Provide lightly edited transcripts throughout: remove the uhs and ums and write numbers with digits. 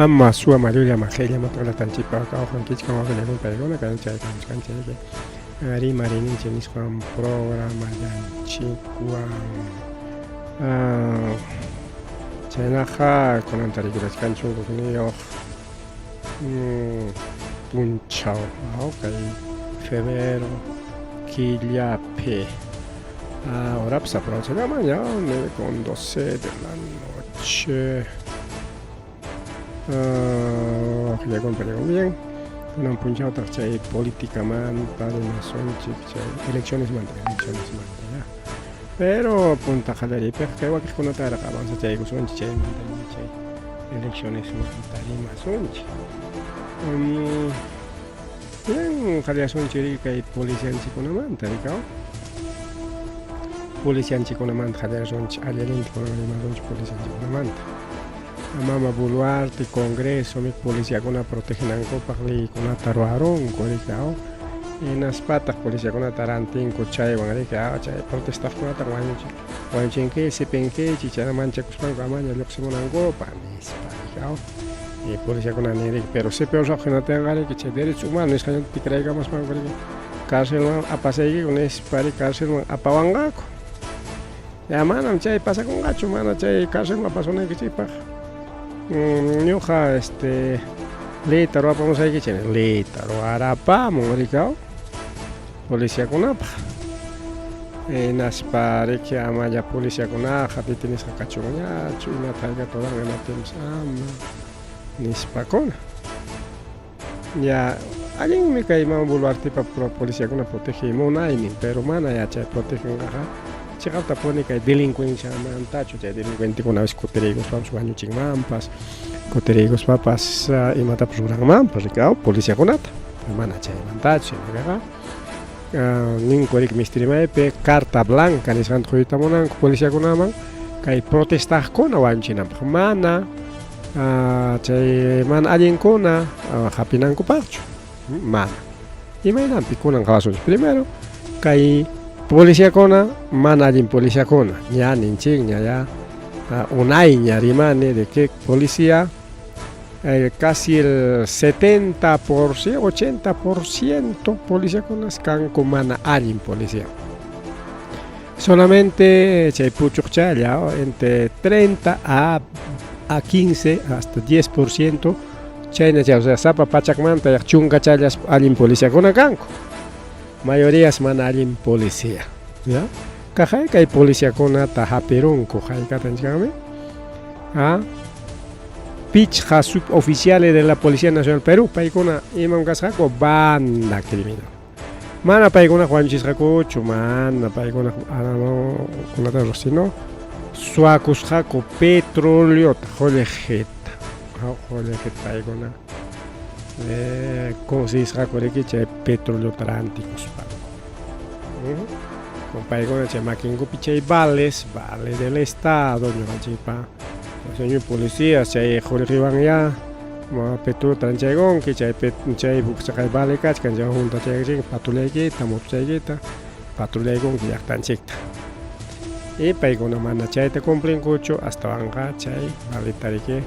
ama sua mayoría majelia motola tanchipa kauhan kichkama con peligona cancha ari marinin chenis con programa yanchikwan chenaja con antariguras cancho con punchao okay febrero quillape ahora pues aprovecha la mañana 9:12 de la noche. Ya compré bien. No punchado tarchay políticamente para elecciones ya. Pero punta jalari porque igual que con otra avanza chay guson chay elecciones mandarí bien jalari son chiri que policía en chiconamanta ricao. Policía en chiconamanta jalari son alelente con la policía en chiconamanta. Mama Buluarte, Congreso, mi policía con la protegen en copa y con la taruarón, coricao. En las patas, policía con la tarantín, cochay, bangaricao, chay, protestar con la taruanchi. Guanchenque, sepenque, chichara mancha, cuspan, gamaña, lo que se monan copa, mis paricao. Y policía con la nere, pero se peor que no tenga que che derechos humanos, es que no te craiga más para cárcel a pasar con ese pari cárcel a pavangaco. Ya, man, chay, pasa con gacho, man, chay, cárcel a pasar que chipa. Ñuja litaro vamos a ir que litaro arapa moricao policía con apa naspare que ama ya policía con aja tienes que cachoña chuna talga toda la tienes ama nispacona ya alguien me cae más buluarte para policía con protege mona y pero mana ya che protegen aja chegata pone que delincuencia mantacho de delincuente con aves coterigos vamos baño chingmampas coterigos papas y mata programa mampas ricao policía con ata mana che mantacho naga nin korik mistrima pe carta blanca ni sant khoita monan policía con aman kai protestar con awanchina mana che man alien kona hapinan ko parcho mana y me dan piconan casos primero kai policía kona mana din policía kona ya ninching ya unai ya rimane de que policía casi el 70%, 80% policía kona scan con mana alin policía. Solamente chay puchuk chaya entre 30 a 15 hasta 10% chayna o sea sapa pachakmanta ya chunga chayas alin policía kona kanko. Mayorías manalin policía, ¿ya? Cajay que hay policía con ata haperón, cojay catanchame, pitch suboficiales de la Policía Nacional Perú, paikona imam gasako banda criminal. Mana paikona Juanchis Jaco, chumana paikona anamo con ata rosino, suacus jaco petróleo, jolejeta, paikona. Como se dice que petróleo tránticos compare con el maquingo piche vales del estado señor policía se jorriban ya petróleo tranchegón que chay buxacay vale cach kan ya junta chay patrulleta mopchayeta patrullego que ya tan checta y paigona mana chay te cumplen cocho hasta vanga chay vale tarique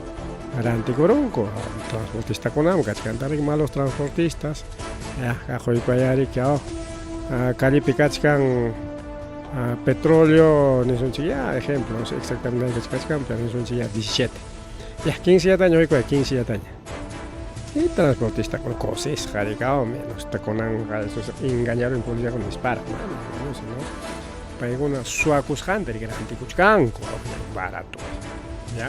Garanti Coronco, transportista con amgas, cantar malos transportistas, Cajoy Payari, que Cali Picachcan, petróleo, Nisunchilla, ejemplos, exactamente Cachcan, pero Nisunchilla 17. Ya 15 años y 15 años. Y transportista con cosas, jaricao, menos, está con angas, engañaron en policía con dispara, no sé, ¿no? Para una suacus hunter, Garanti Cuchcanco, barato, ¿ya?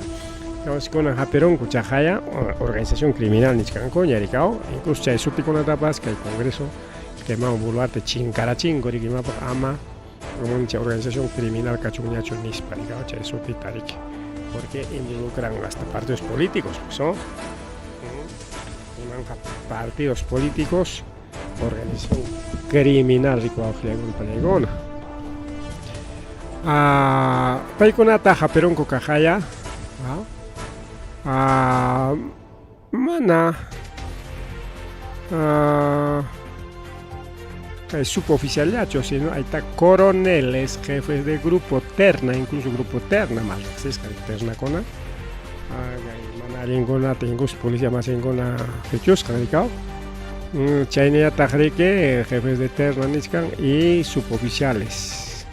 Con Japerón, Cuchajaya, organización criminal Nichcanco, Yaricao, incluso Chay Supi con Atapas, que hay congreso, que Mamo Buluarte, Chincarachín, Gorikima, Ama, una organización criminal Cachuñacho Nisparicao, Chay Supi Tarik, porque involucran hasta partidos políticos, ¿no? Partidos políticos, organización criminal, Rico Palegona. Paiconata, Japerón, Cucajaya, mana suboficialacho, sino hay coroneles, jefes de grupo terna, incluso grupo terna, más es que terna cona, mana allinguna tingus policía masinguna hechusqa rikaw. Chayñataq riki jefes de terna nisqan y suboficiales.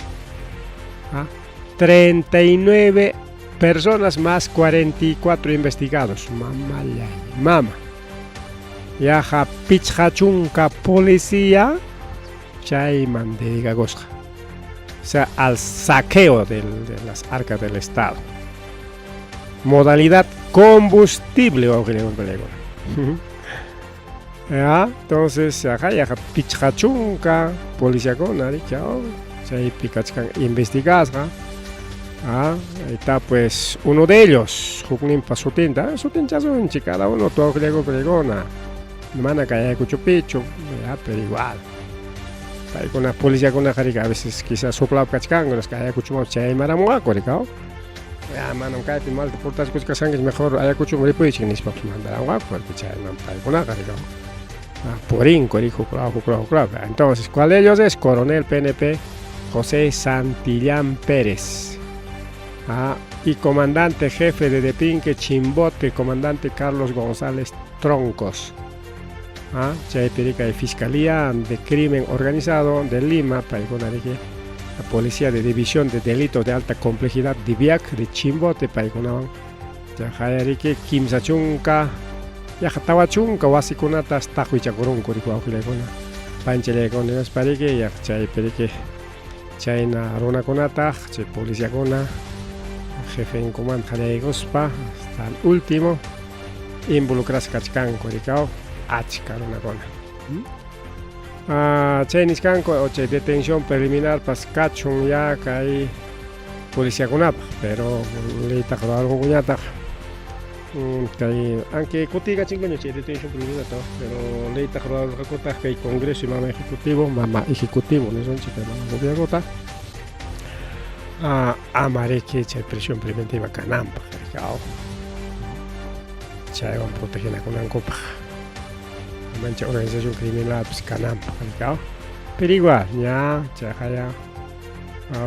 39 personas más 44 investigados. Mama. Yaja pichhachunka policía chayman dedicagosqa. O sea, al saqueo de las arcas del Estado. Modalidad combustible, ya, entonces, acá ya pichhachunka policía con chao, chay pikachkan investigasqa. Está pues uno de ellos, Juknimpa Sutinta, Sutinchazunchi, cada uno todo griego pregona. Mana kaya kuchupichu, ya, pero igual. Hay con la policía con la jarica, a veces quizás soplao kachkango, los kaya kuchumau chay maramuga korikao. Ya, mano, cae mal de portas que es mejor haya kuchumau ripo y chinis paps mandar agua, porque chay man pai con la jarica. Porín, corijo, claro. Entonces, ¿cuál de ellos es? Coronel PNP José Santillán Pérez. Y comandante jefe de Depinque Chimbote, comandante Carlos González Troncos. Chaypirica de Fiscalía de Crimen Organizado de Lima, la Policía de División de Delitos de Alta Complejidad DIVIAC de Chimbote, Paikonawan. Yajayariki Kimsachunka. Yajatawachunka wasikunatas tajuichakurun kurikuaukileguna. Panchelegones parike, yachaypirique. Chayna runakunata, chay policíakuna. Jefe en comando Jalegospa, hasta el último. Involucras kachkan kurikao. Achkaruna kona. Chay niskanko o chay detención preliminar pas kachun ya kay policíakunapa, pero leita algo kuñata. Aunque kutiga chingoño chay detención preliminar, pero leita algo kota kay Congreso y mama ejecutivo, no son chicas mama gobierno. Amareke chay prisión preventiva canampa, chay van proteger con un copa. Mancha organización criminal pues canampa, pero igual ya chaya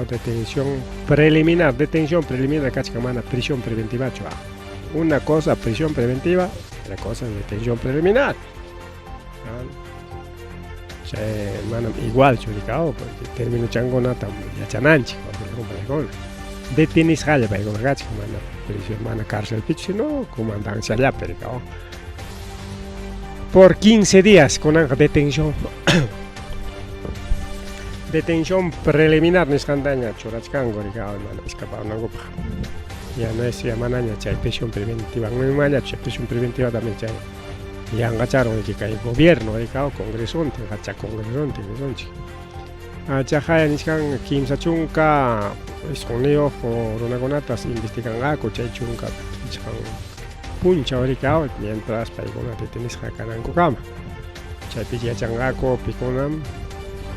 detención preliminar cachicamana prisión preventiva chua. Una cosa prisión preventiva, otra cosa detención preliminar. Igual churicao, porque termino changona ya chananchi, detienes jaya para con cachicamana prisión mana cárcel pitch no comandancia allá pericao. Por 15 días con detención detención preliminar niskandaña churachkango ricao hermano escapado no gopa ya no es manaña chay prisión preventiva no manaña chay prisión preventiva también chay ya engacharon que el gobierno ricao congresonte gacha congresonte nisonchi chajaya niskan kimsachunka escondido por una conatas investigan gaco chay chunka puncha oricao mientras paigona te tienes jacananco cama chaypiya changaco piconam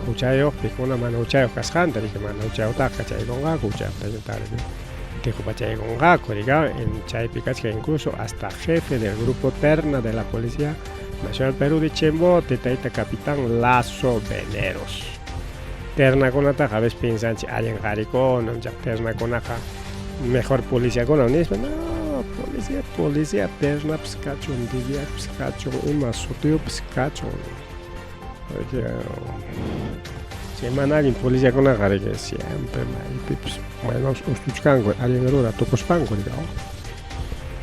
uchayo picona mano uchayo cascanta que mano uchayo taca chay gongaco uchayo presentar tejo pachay gongaco oricao en chaypicas que incluso hasta jefe del grupo terna de la Policía Nacional Perú de Chimbote taita capitán Lazo Veneros terna conata a veces piensan alguien jaricón ya terna conaja mejor policía con la unisma no policía terna pskachon divia pskachon ima sotio pskachon semana en policía con la que siempre menos ustuchkango alguien erora topos pango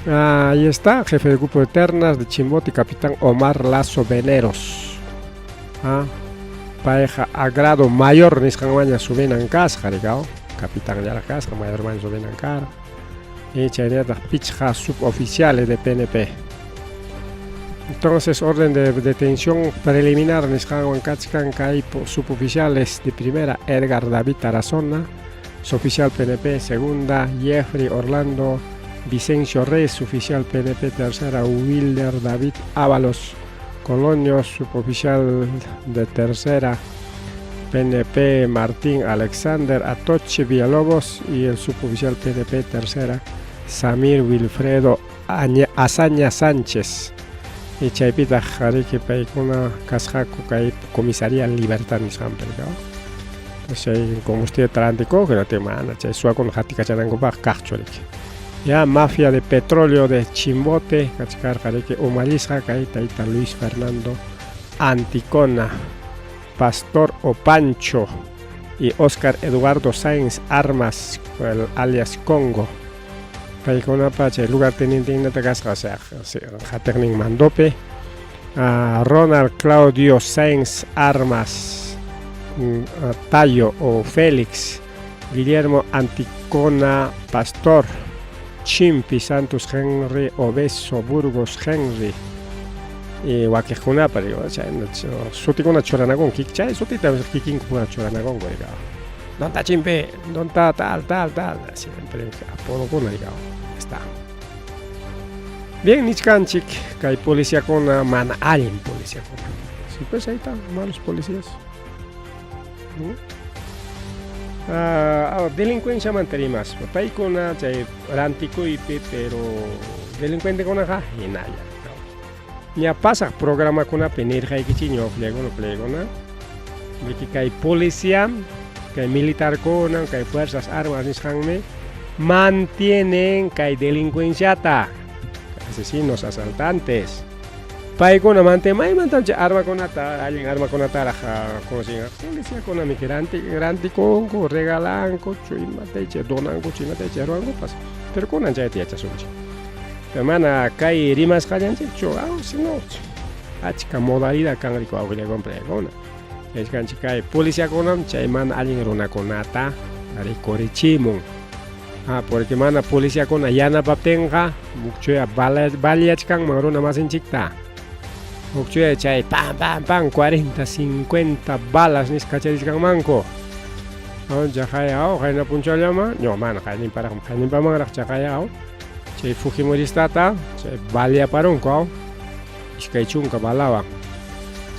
ahí está jefe del grupo de ternas de Chimbote capitán Omar Lazo Veneros pareja a grado mayor niskanwaña subinan casa capitán de la casa mayor man subinan cara y chaynetas pichja suboficiales de PNP. Entonces, orden de detención preliminar niskanwan kachkan kai suboficiales de primera Edgar David Tarazona, suboficial PNP segunda Jeffrey Orlando Vicencio Reyes, suboficial PNP tercera Wilder David Ábalos Colonio, suboficial de tercera PNP Martín Alexander Atoche Villalobos y el suboficial PNP tercera Samir Wilfredo Azaña Sánchez y chaypita jariki paikuna kasjaku kay comisaría Libertad nisqanpel entonces combustible tarantico que no te mana chay suakuna hatikachananko pa kaqchu riki ya mafia de petróleo de Chimbote, Cachcar Careque Umalisja, Caita Luis Fernando Anticona, Pastor Opancho y Oscar Eduardo Sáenz Armas, alias Congo. Paicona Pache, lugar teniente en Natagasca, Jaterning Mandope, Ronald Claudio Sáenz Armas, Tayo o Félix, Guillermo Anticona Pastor, Chimpi Santos Henry, Obeso Burgos Henry, y Wakejuna, pero Suticona Choranagón, Kikchay, Sutita Kikin Choranagón, ¿dónde está Chimpi? ¿Dónde está tal? Siempre apodo con ligado. Está. Bien, Nichkanchik, que hay policía con man alien policía con. Sí, pues ahí están, malos policías. Delincuencia manterimas. Papay con rantico y pero delincuente con acá y nada. Ya pasa programa con una penirja y que chiño plego. Que hay policía, que hay militar con, que hay fuerzas armadas ni mantienen que hay delincuencia asesinos, asaltantes. Pai con amante, mai mantanche arma con ata, alguien arma con ata, como si policía con amigrante, grande con regalanco, chuimateche, donanco, chuimateche, ruango pas. Pero con anja te echa sunchi. Hermana, kai rimas callanche, chogao, sino. Achka modalidad kan rico agule compre gona. Es kan chikai policía con am chaiman alguien rona con ata, ari corechimon. Porque mana policía con ayana paptenga, mucho balia chkan marona más en chicta. Mucho chay pam 40, 50 balas ni skachis kang manko. Ya kaya kaya na puncha llama, no man kaya ni para mangarak kaya chay fujimorista ta, chay balia parong ko. Iskay chunka balawa.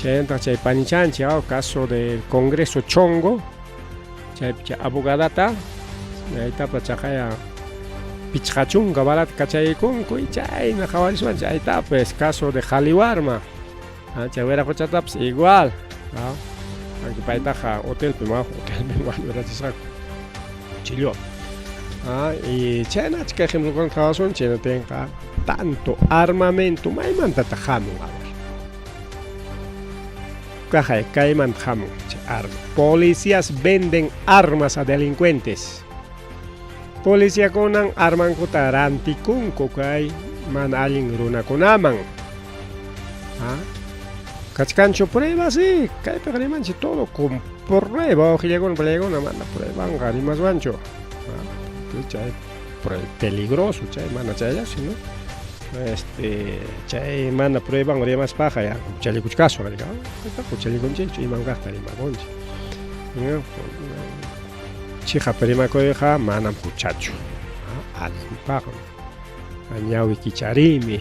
Chay entra chay panichan caso del Congreso Chongo. Chay abogadata. Ahí está pachaya pichachun gabalat cachay con chay na jawarisman ahí está pues caso de Jaliwarma chavera cochataps igual aquí paitaja hotel pima era chisaco chillo y chena chica ejemplo con jawason chena tenga tanto armamento mai manta tajamu caja caiman jamu policías venden armas a delincuentes. Policía konan arman kota rantikun kokay man alin runa konaman. Kachkancho prueba sí, kay pagalimanchi todo con prueba, ojilla con plego na manda prueba, ngari más bancho. Chay peligroso, chay mana chay así, ¿no? Chay mana prueba ngari más paja ya, chali kuchkaso ngari ka. Chali konche, chay mangasta ni magonche. Chija perima coeja manam muchacho, alimpago, añawi kicharimi,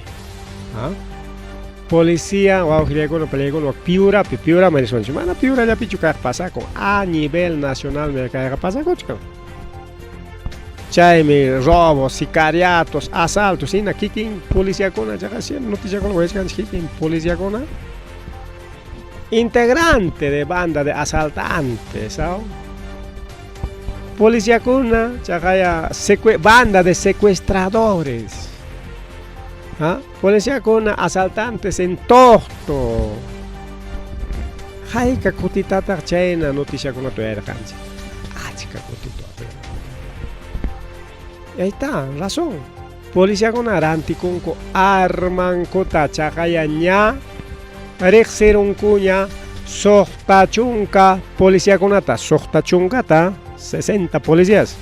policía, no pelego, piura me dicen, mana piura ya pichuca pasa con a nivel nacional me cae pasa con chaime, robos, sicariatos, asaltos, sin aquí policía con allá haciendo noticia con los que policía con integrante de banda de asaltantes, ¿sabes? Policía cuna, chacaya banda de secuestradores. Policía cuna, asaltantes en Tosto. Jaika kutitata chena noticia con tu erganzi. Chica kutitata. Ahí está, razón. Policía cuna rantikunko arman kota chacaya ña. Rexeron cuña. Sohtachunka. Policía kunata. Sohtachunkata. 60 policías.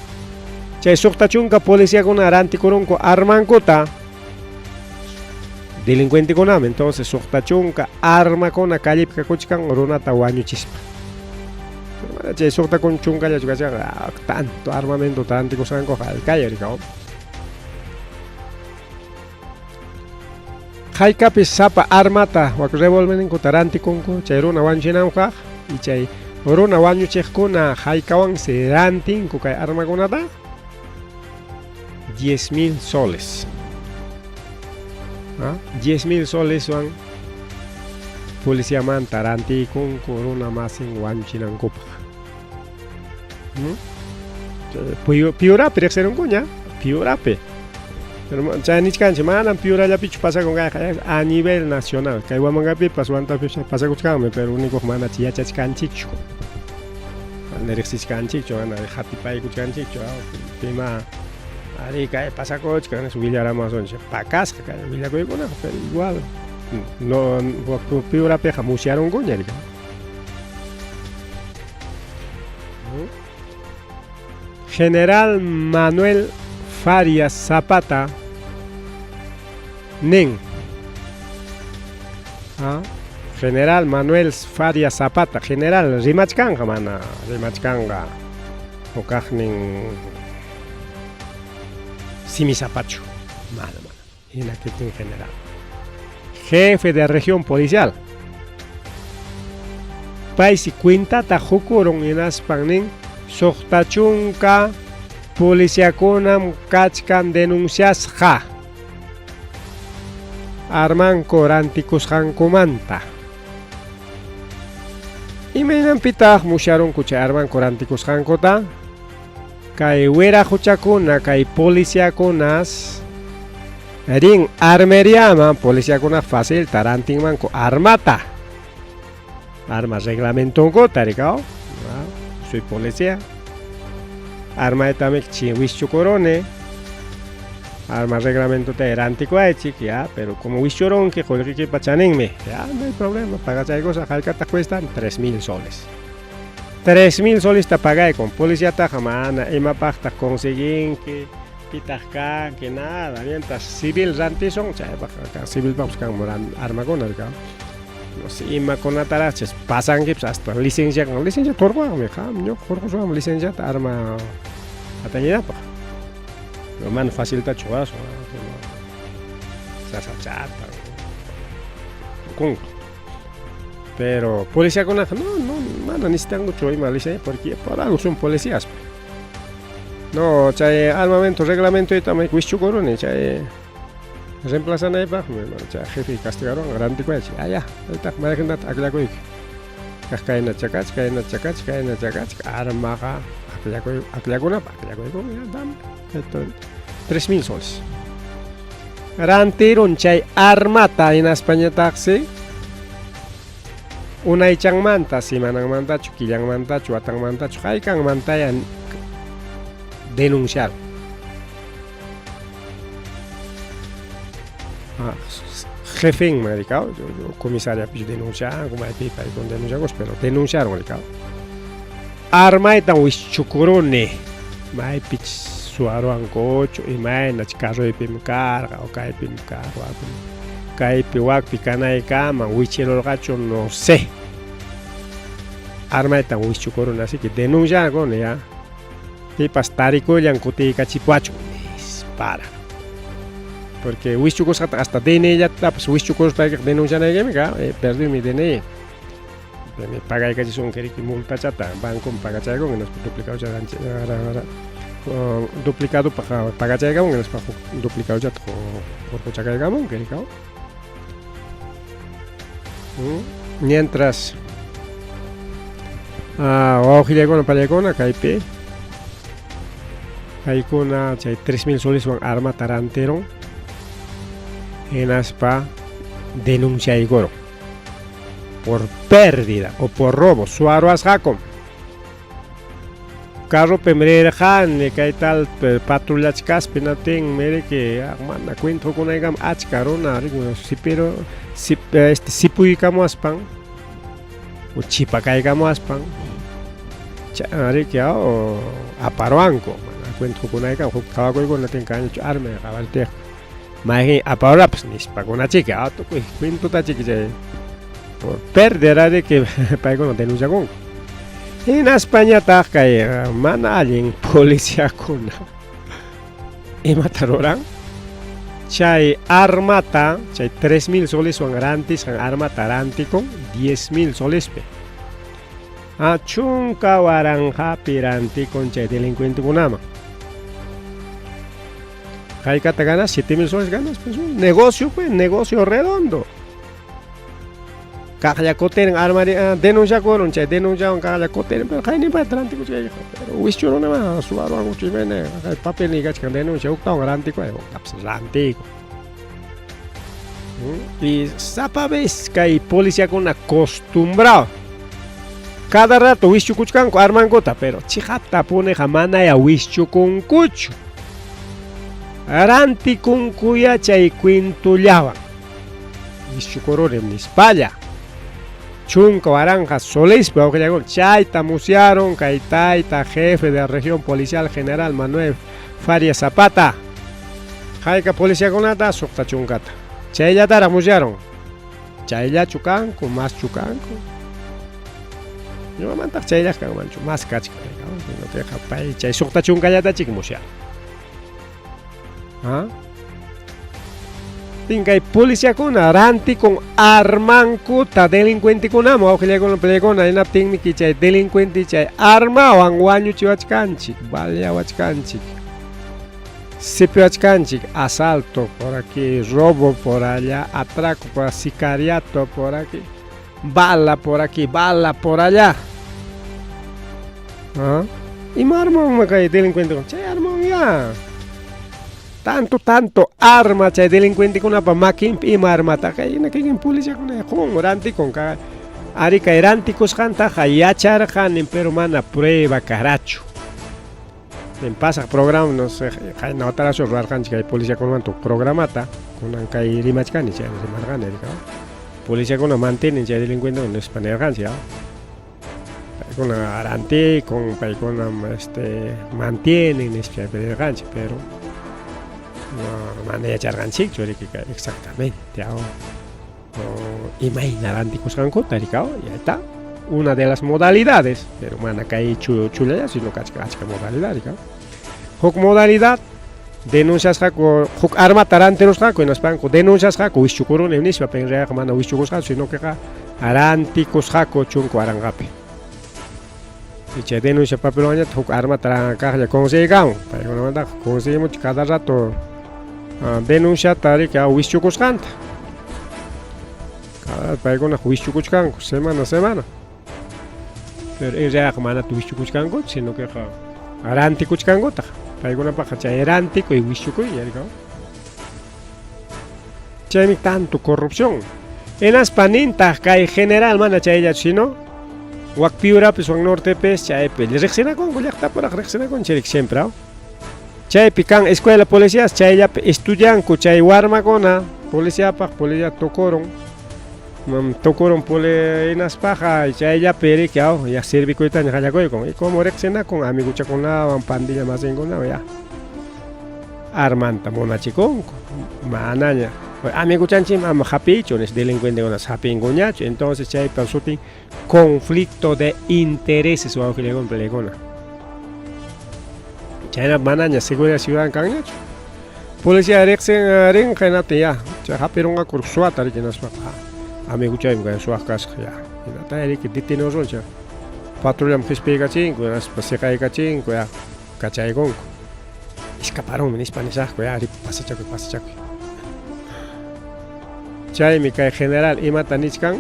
Chay sohtachunka policía con aranti coronco arman cota. Delincuente con am, entonces sohtachunka arma con a calle cacochican ronata guaño chispa. Chay sohta con chunka ya tanto armamento tanto cosa coja el calle ricao. Haikapi sapa armata wak revolven en cotaranti conco chay rona guanchinauja y chay Orona wanyu chekuna haikawan serantin kukai arma kunata 10.000 soles. 10.000 soles son policía man taranti con corona más en wanchinan copa. Piurape reaccionan coña, piurape. Pero chanichkanchi manan piurallapichu pasa con a nivel nacional. Kay Huamangapi pasa con pero único mana chiyachachkanchikchu. Nerexiskanchikchu ana hatipaykuchkanchikchu. Pima ari kay pasa cochkan Villaramason pacasca kay Villacoicona, pero igual no piura peja musearon goñerga. General Manuel Farias Zapata Nen. General Manuel Farias Zapata, General Rimachkanga mana, Rimachkanga Okajnin Simi Zapacho, mana, en general. Jefe de región policial. Paisi cuenta tajukuron en Aspanin, Sochtachunka, Policiaconam Kachkan denuncias ja. Arman Coranticus Hankomanta. Y me pitah musharon kucha Arman Coranticus Hankota. Kai wera huchakuna, kai policiaconas. Ring armeriama, policiacona fácil, taranting manco armata. Armas reglamento gotaricao. Soy policía. Arma etamek chiwischu corone. Arma reglamento terantico chiqui, pero como wischoron que joder que pachanenme, ya no hay problema, pagas algo, jalcata cuestan 3.000 soles. 3.000 soles te pagué con policía tajamana, y mapacta conseguí que pitajca, que nada, mientras civil rantison, civil vamos a arma con el cabo. No sé, y con ataraches pasan que hasta licencia con licencia torba, me jam, yo jorgo su licencia arma atañida pa. Pero man fácil ta chuazo, se chata. Con pero policía con no, mano, necesitan mucho y malicia porque por algo son policías. No, chay armamento, reglamento y también cuichu corone, chay reemplazan ahí para, chay jefe castigaron, grande cuachi, allá, ahorita, me dejan aquella cuic. Caen a chacach, armaga, aquella cuna, ya dame, 3.000 soles. Rantiron chay armata en España taxi. Una ichang manta, si manang manta, chukilang manta, chuatang manta, chukaikang manta yan denunciar. Jefe en medicado, yo comisaria pues denunciar, como hay pipa y con denunciamos, pero denunciaron medicado. Arma eta wischukurone, mai pich suaro ancocho y mai nachcarro de pimcarga o cae pimcarga. Kai piwak pikana kama wichelo gacho no sé. Arma eta wichukurone, así que denuncia con ya. Tipas tarico yang kuti cachipuacho. Para. Porque wichucos hasta DNI ya tapas wichucos para que denuncian a ella, perdí mi DNI. Me paga que son que multa chata, banco paga chago que nos duplicado ya duplicado paga chago que nos duplicado ya por chaga gamón que cao. Mientras ojile con palecona caipe. Hay con 3.000 soles son arma tarantero. En aspa denuncia Igoro por pérdida o por robo suaro asjacom carro pemrejan ne kai tal patrulla chkas penaten mere que manda cuento con egam achcarona si pero si si puicamo aspan o chipa caigamo aspan chare que o aparoanco cuento con egam cago con la tencaño arme abalte Mahi apahora pues ni para una chica, pues cuento ta chica por perder de que pago no denuncia con. En España ta cae mana alguien policía con. Y mataron. Chay armata, chay 3.000 soles son garantis arma tarántico 10.000 soles pe. Chunka waranja piranti con chay delincuente kunama. Jaicata ganas 7.000 soles ganas, pues un negocio redondo. kakya koten armari denuncia koron chay denuncia on kakya koten pero kay ni pa tranti ko chay pero wish churo na suaro ang chimene kay papel ni gach kan denuncia ukta garanti ko taps ranti ko y sapabes kay policía con acostumbrado cada rato wish chukuchkan ko arman kota pero chihapta pone jamana ya wish chukun kuchu aranti kun kuya chay quintullaba wish chukorore nispalla chunco aranja solis pero que llegó chaita musearon kaitaita jefe de la región policial general Manuel Faria Zapata jaika policía con nata sokta chunkata chaylla tara musearon chaylla chukanko más chukanko yo manta chaylla kan manchu más kachka no te deja pai chay sokta chunkallata chik musea Tingay policía con aranti con armanco ta delincuente con amo o que le con pelegona en apting ki chay delincuente chay arma o anguaño chiwachkanchik vale wachkanchik sipiwachkanchik asalto por aquí robo por allá atraco por sicariato por aquí bala por aquí bala por allá y marmo me cae delincuente con chay arma ya tanto arma chay delincuente con apa makin y arma ta kay na king policía con oranti con ka ari kay ranticos kanta hayachar han pero mana prueba caracho en pasa programa no sé hay no tara so rarkan chay policía con manto programata con kay rimachkan chay margan erika policía con mantiene chay delincuente con espanergan ya con aranti con pay con mantienen chay pero manera charganchik chorikika exactamente imagina aranticos ganco taricao ya está una de las modalidades pero mana kai chulaya sino kachka modalidad hok modalidad denuncias hako hok arma taranteros hako en aspanco denuncias hako wischukurun enispa penrea mana wischukus hako sino que aranticos hako chunko arangapi y che denuncia papeloña hok arma taranca conseguimos para no manda conseguimos cada rato denuncia tari que wischukus kanta cada paigona wischukus kanko semana pero en realidad mana tu wischukus kanko sino que aranti kuchkango ta paigona pa cha aranti ko wischuku yerika chemi tanto corrupción en aspaninta kai general mana chaya sino wakpiura pesong norte pes chay pe rexena con gollakta por rexena con cherik siempre chay pican escuela policías chay ya estudian ku chay warma kona policía tokoron pole inas paja chay ya peri que ya sirvi ko tan ya con y como rexena con amigo chakona pandilla más engona ya armanta mona chikon mananya amigo chanchim am hapicho es delincuente con las hapi engoñacho entonces chay pausuti conflicto de intereses o que le con pelegona China mananya seguridad ciudadana kanyacho policía rexen ring kanate ya cha haperonga kursuata rinas pa amigo chay mga suakas ya ina tayari que deteno roncha patrulla mhispega chingo nas paseka chingo ya kachay gonko escaparon en hispanesa ya pasa chaco chay mi kay general imata nichkan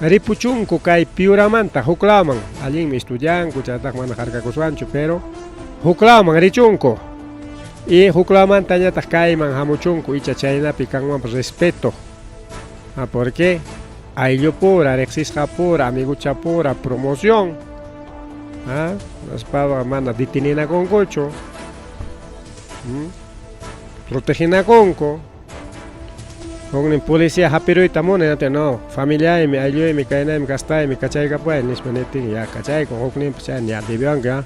ripuchunko kay piuramanta huklaman allin mi estudian kuchatak mana harka kusuancho pero huklaman richunko y huklaman tanya takay man hamuchunko icha chayna pikanman respeto ¿por qué? Ayllo pura, rexis pura, amigo chapura, promoción las pavas mana ditinina con cocho protegina conco con la policía hapiro y tamone no familia me ayuda me caena me gasta me cachay capua en espanetti ya cachay con hokni pues ya debian ga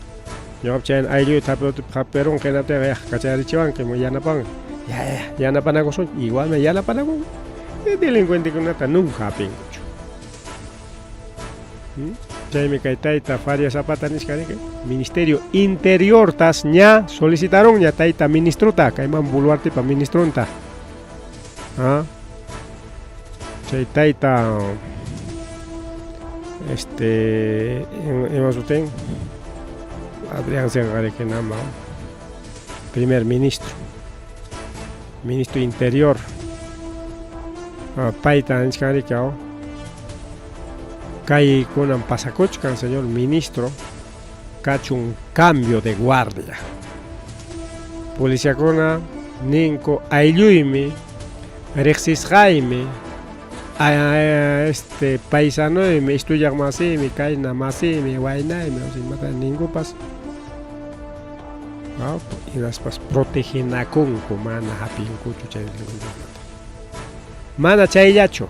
yo chen ayuda tapo hapero que no te vea cachay chivan que ya na pan ya na pan con igual me ya na pan con delincuente con nata nunca pingucho chay me caitaita Faria Zapata niskari que Ministerio Interior tas ña solicitaron ya taita ministruta kaiman buluarte pa ministronta chay taita hemos usted Adrián Sengare que nama primer ministro Interior paita anchkarikao kay kunan pasakuchkan señor ministro kachun cambio de guardia policía kuna ninko aylluymi riqsisqaymi paisanoymi estudiaq masiymi kayna masiymi waynaymi mata ninkupas hinaspas proteginakunku mana hapinkuchu chay delincuentekunata mana chayllachu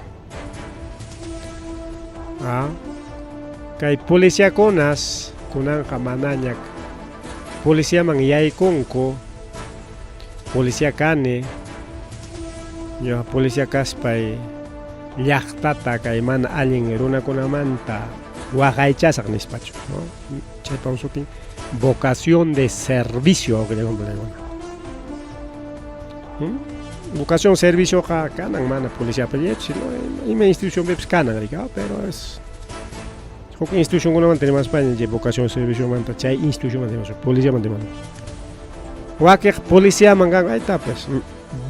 kay policíakunas kunanqa manaña policíaman yaykunku policía kani ñuqa policía kaspay llaqtata kay mana allin runakunamanta waqaychasaq nispachu chaypa sutin vocación de servicio vocación servicio kanan mana policía pellechu sino ima institución pepis kanan rika pero es huk institución kunaman tenemos España vocación servicio manta chay institución tenemos policía man tenemos waqaq policía mangan ayta pues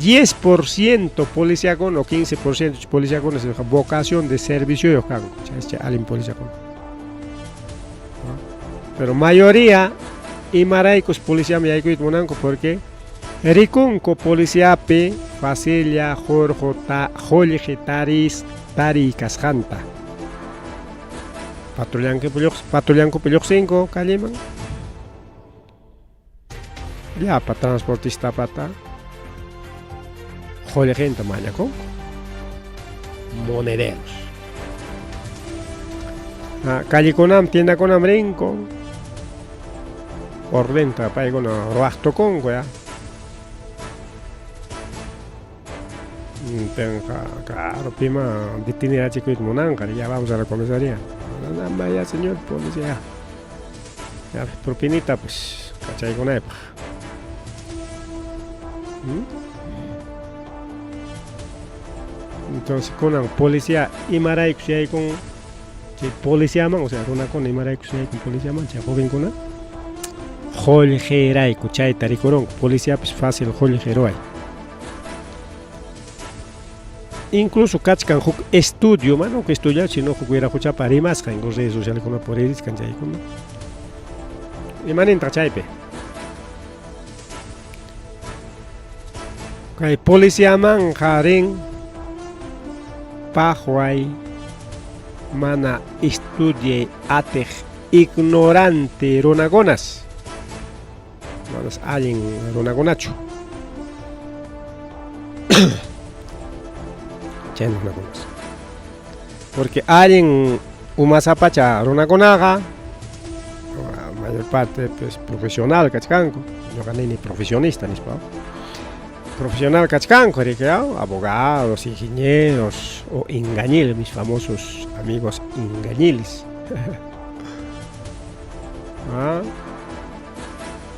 10% policía con o 15% policía con es vocación de servicio yo kan chay alin policía con pero mayoría imaraicos policía me aykuit monanko porque rikunko policía pe facilia jorjota joligitaris tari kasjanta patrullanko pillok 5 kaliman ya pa transportista pata joligenta mañako monederos calleconam tienda conam rinco ordenta paigona roasto con ya claro pima detener a chiquit monanca ya vamos a la comisaría vaya señor policía ya propinita pues cachai con epa entonces con la policía y maray que con policía man o sea una con y maray que con policía man ya joven con Jorge kuchay tarikoron policía pues fácil Jorge Roy incluso kachkan huk estudio mano que estudiar si no hubiera escuchar para más en las redes sociales con por ellos kan jay con y manin trachaipe kay policía man haring pahuay mana estudie atej ignorante ronagonas manas alguien ronagonacho chenos nagonas porque alguien umasapacha ronagonaga la mayor parte pues profesional kachkanko no gané ni profesionista ni pa profesional kachkanko abogados ingenieros o engañiles mis famosos amigos engañiles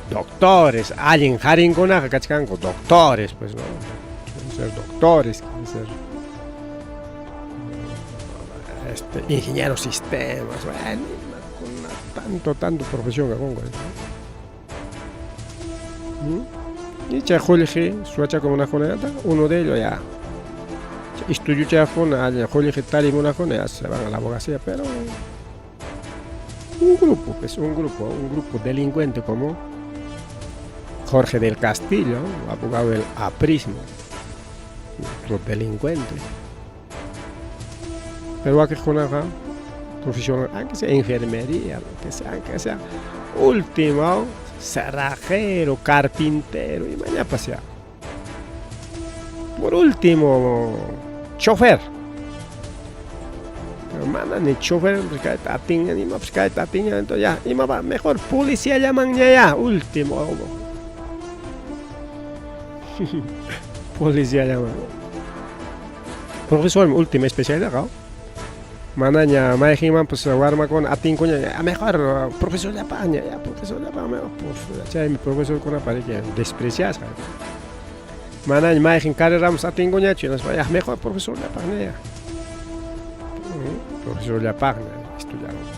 doctores, alguien haringonaja kachkanko doctores pues no quieren ser doctores, quieren ser ingenieros sistemas, bueno, con tanto profesión que pongo y chajolije suacha como una joneta uno de ellos ya estudió chajona jolije tal y una joneta se van a la abogacía pero un grupo delincuente como Jorge del Castillo, abogado del aprismo, otro delincuente. Pero aquí con una profesión, aunque sea enfermería, aunque sea último, cerrajero, carpintero y mañana pasea. Por último, chofer. Pero manda ni chofer, pues cae tatinga, ni más cae tatinga, entonces ya, y más mejor policía llaman ya, último. Policía llaman. Profesor, última especialidad, ¿no? Manaña, maíjiman, pues warma con atincoña, mejor profesor de paña, ya profesor de paña, pues mi profesor con la pareja desprecias. Manaña, maíjin carreramos atincoña, chinas, ya mejor profesor de paña. Profesor de paña, estudiaron.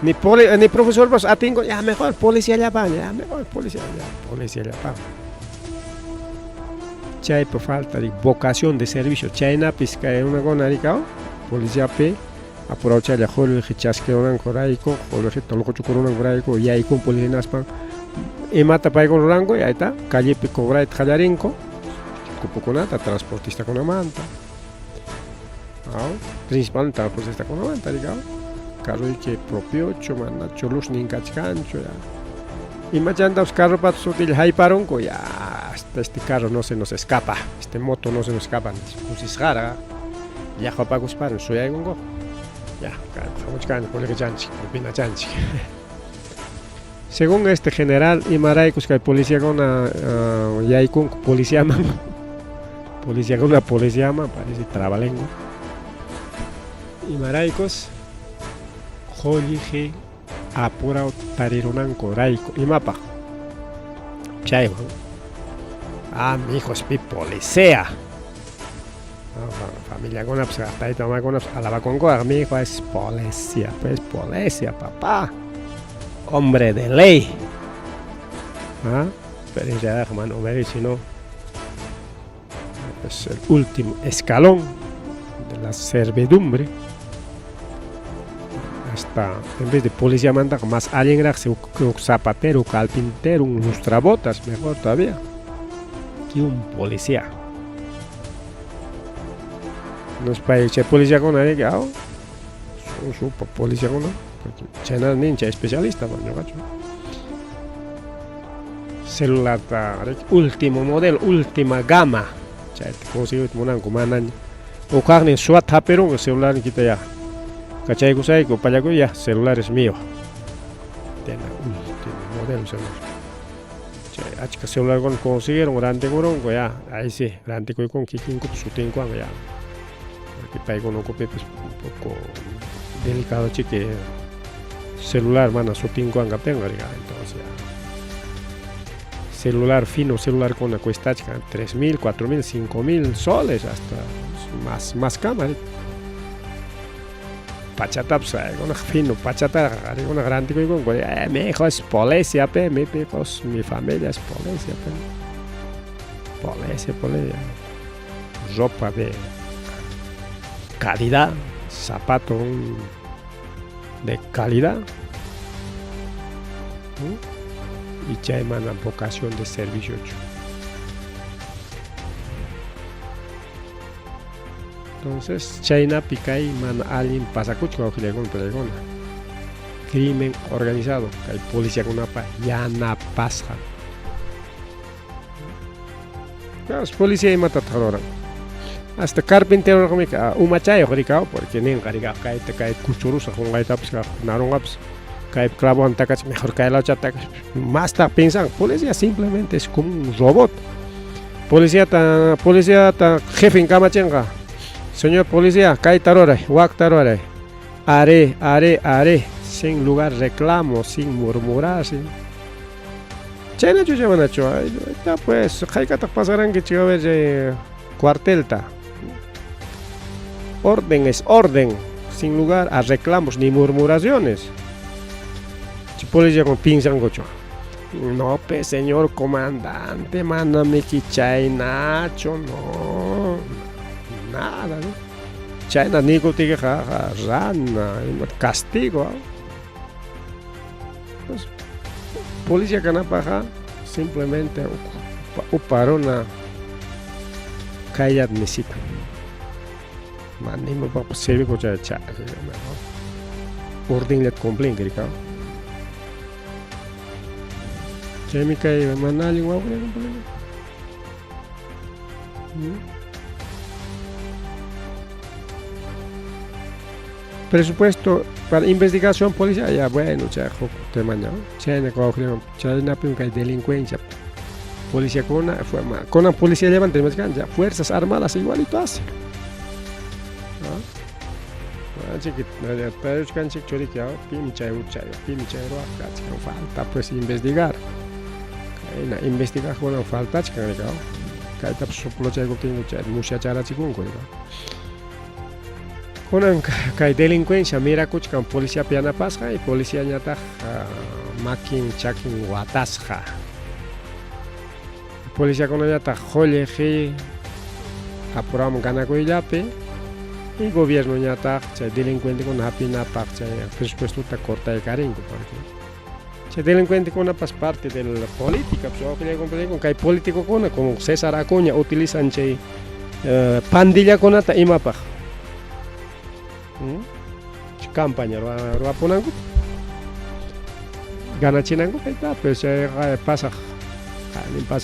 Ni profesor, pues atincoña, ya mejor policía de paña, ya mejor policía de paña. chay por falta de vocación de servicio chayna pisca una gonarica policía pe aprovechar la jolo que chasqueonan coraico jolo que tolco chucuronan coraico y ahí con policía naspan y mata pa con rango y ahí está calle pe cobra jalarinco cupoconata transportista con amanta principalmente transportista con amanta digamos carro que propio chomanda cholos ni cachcancho ya y machanda los carros para sutil hay paronco ya este carro no se nos escapa este moto no se nos escapa pues rara ya jopa cuspar soy ahí gongo ya vamos can por que chanchi opina chanchi según este general Imaray que policía con ya hay con policía man policía con la policía man parece trabalengo Imaraicos Jolije apura tarironanco raico y mapa chaiwan mi hijo es policía familia con pues hasta ahí toma con alaba con mi hijo es policía pues policía papá hombre de ley pero ya hermano ver si no es el último escalón de la servidumbre hasta en vez de policía manda más alguien un zapatero, carpintero, un lustrabotas, mejor todavía que un policía. No es para echar policía con nadie que hago, su policía con nadie, porque chena ninja especialista, bueno, gacho. Celular último modelo, última gama, chay te consigo monan kumanan, o carne suat pero celular kita ya. ¿Cachai? Que para allá ya celular es mío. Tiene último modelo celular. Che, celular con consiguieron grande con ya, ahí sí, grande con kikin con su tinco ya. Porque para con un poco delicado chique celular mana su tinco anga tengo entonces ya. Celular fino, celular con una cuesta 3.000, 4.000, 5.000 soles hasta más cámara. Pachata con fino pachata con grande con mi hijo es policía mi familia es policía ropa de calidad zapato de calidad y ya hay una vocación de servicio. Entonces, China picay man alguien pasa cucho con pelegona. Crimen organizado, que hay policía con una ya na pasa. Los policías matan ahora. Hasta carpintero como que umachay horicao porque nen cariga cae cuchurusa con gaita pues narongaps cae clavo antacas mejor cae la chata más está pensando policía simplemente es como un robot. Policía ta jefe en camachenga. Señor policía, cae tarore, wak tarore, are, sin lugar reclamo, sin murmurar, sin. Chena yo llevan hecho, está pues, hay que pasarán que chico ver cuartel ta. Orden es orden, sin lugar a reclamos ni murmuraciones. Si policía con pinzan gocho. No, pe señor comandante, mándame que chay nacho, no. Nada, ¿no? China nico tiene rana, castigo. Pues, policía canapaja simplemente para una calle admisible. Manimo para servir con ya chat. Orden le cumplen, creo. Jamie cae manali guau, presupuesto para investigación policial ya bueno ya te mañana China que hay delincuencia policía con una policía levanta ya fuerzas armadas igualito hace pero es que choriqueo falta pues investigar investigar con falta que hay que soplo chego tengo mucha chara chikungo con que delincuencia mira que con policía piana pasja y policía ñata makin chakin watasja policía con allá joleji apuramos ganakoillapi y gobierno ñata chay delincuente con apinapak chay presupuesto ta corta de caringo porque chay delincuente con pas parte de la política pues con kay político con como César Acuña utilizan chay pandilla con ata imapak campaña rua ponango gana chinango kay ta pues pasa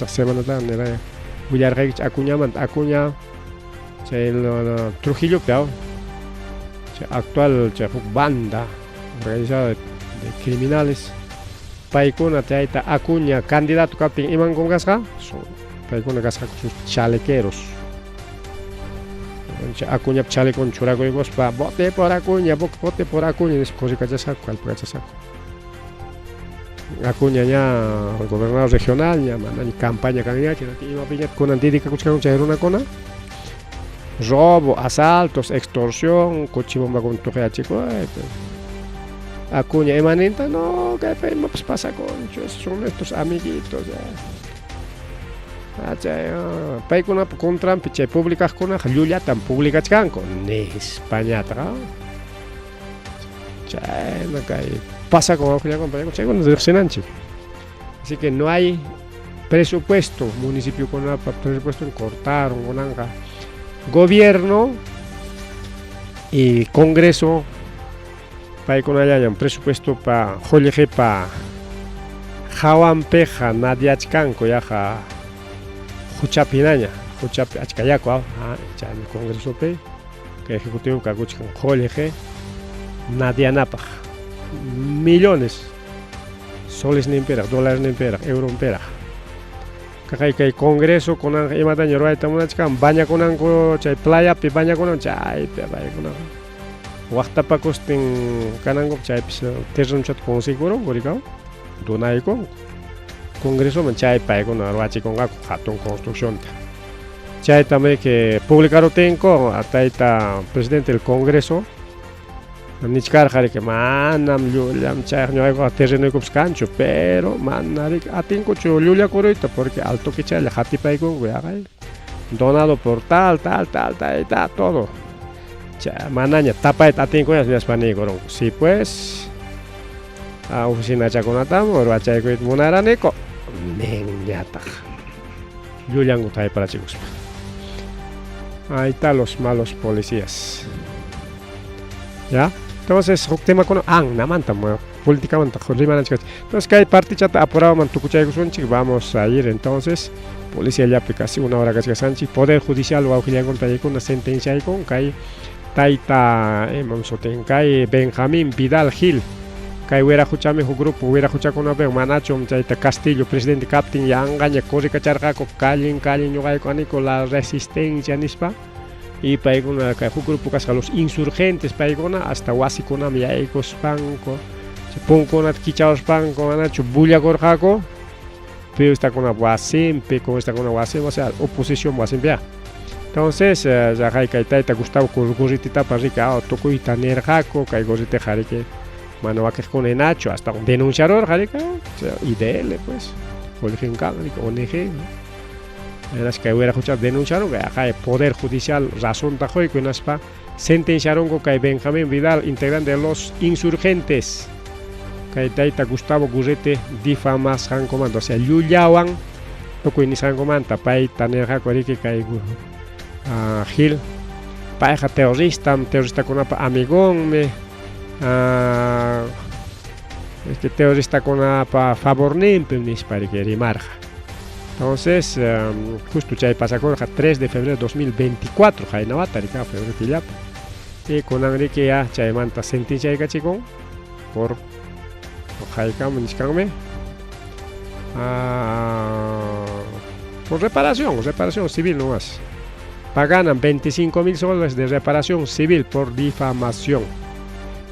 semana tan era buyar kay Acuña chay Trujillo peao chay actual chay banda organizada de criminales paikuna taita Acuña candidato captain iman con gasca paikuna gasca sus chalequeros Acuña chaleco con churago y gospa vote por Acuña y cosa que ya saco Acuña ya gobernador regional ya mandan campaña candidato que iba piñat con antídica con chay una cona robo, asaltos, extorsión, cochibomba con tu chico. Acuña emanenta, no, que pues pasa concho, son estos amiguitos. Pay con contra piche públicas con Julia tan pública con España tra. Pasa con Julia con así que no hay presupuesto municipio con presupuesto en cortar con anga. Gobierno y Congreso para con allá un presupuesto para joleje para Jawan Peja Nadiachkanko yaja Juchapinaña Achkayako ya el Congreso pe que ejecutivo kaguchkan joleje Nadianapaj millones soles ni impera dólares ni impera euro impera kay Congreso con imata ñorwa tamunachkan baña konanko chay playa pi baña konan chay pe baña konan waqtapa kostin kanango chay terreno chat conseguro gorika donaiko Congreso man chay pay con arwachi con hatun construcción chay también que publicaron tenko ataita presidente del Congreso Nichkar hari que manam luliam chay ñoigo terreno kupskancho pero manari atinko chu lulia corito porque alto que chay le hati pay con güey donado por tal todo chay manaña tapa atinko ya español gorong sí pues a oficina chaconatam o chay ko monaraneko nengyata luliango tay para chicos ahí están los malos policías ya. Entonces, tema con namanta políticamente entonces que hay parte chata apurado mantucuchay vamos a ir entonces policía ya aplicación una hora que Sánchez poder judicial o auxiliar contra una sentencia con kai taita mamsoten kai Benjamín Vidal Gil kai hubiera escuchado mi grupo hubiera escuchado con una manacho taita Castillo presidente captain ya engaña corre cacharga con calin yo con la resistencia nispa y paigona que grupo que los insurgentes paigona hasta wasikona miaicos panco se poncona kichaos panco anacho bulla gorjaco pero está con wasim con esta con wasim o sea oposición wasim ya entonces ya hay que taita Gustavo Curgurita parrica toco y tanerjaco que gorite jarike mano va que con enacho hasta un denunciador jarika ideal pues origen cálico ONG en las que hubiera escuchado denunciaron que acá el Poder Judicial razón tajo y que naspa sentenciaron que Benjamín Vidal integrante de los insurgentes que taita Gustavo Gurrete difamas han comando o sea yuyawan toco ni san comanta pai tanerja coriki que Gil pareja terrorista con amigón me este terrorista con favor nimpe mis para que rimarja. Entonces, justo ya pasa con 3 de febrero de 2024, hay Navata, febrero que ya. Y con Enrique ya manta sentencia de cachicón por por reparación civil nomás. Pagan 25.000 soles de reparación civil por difamación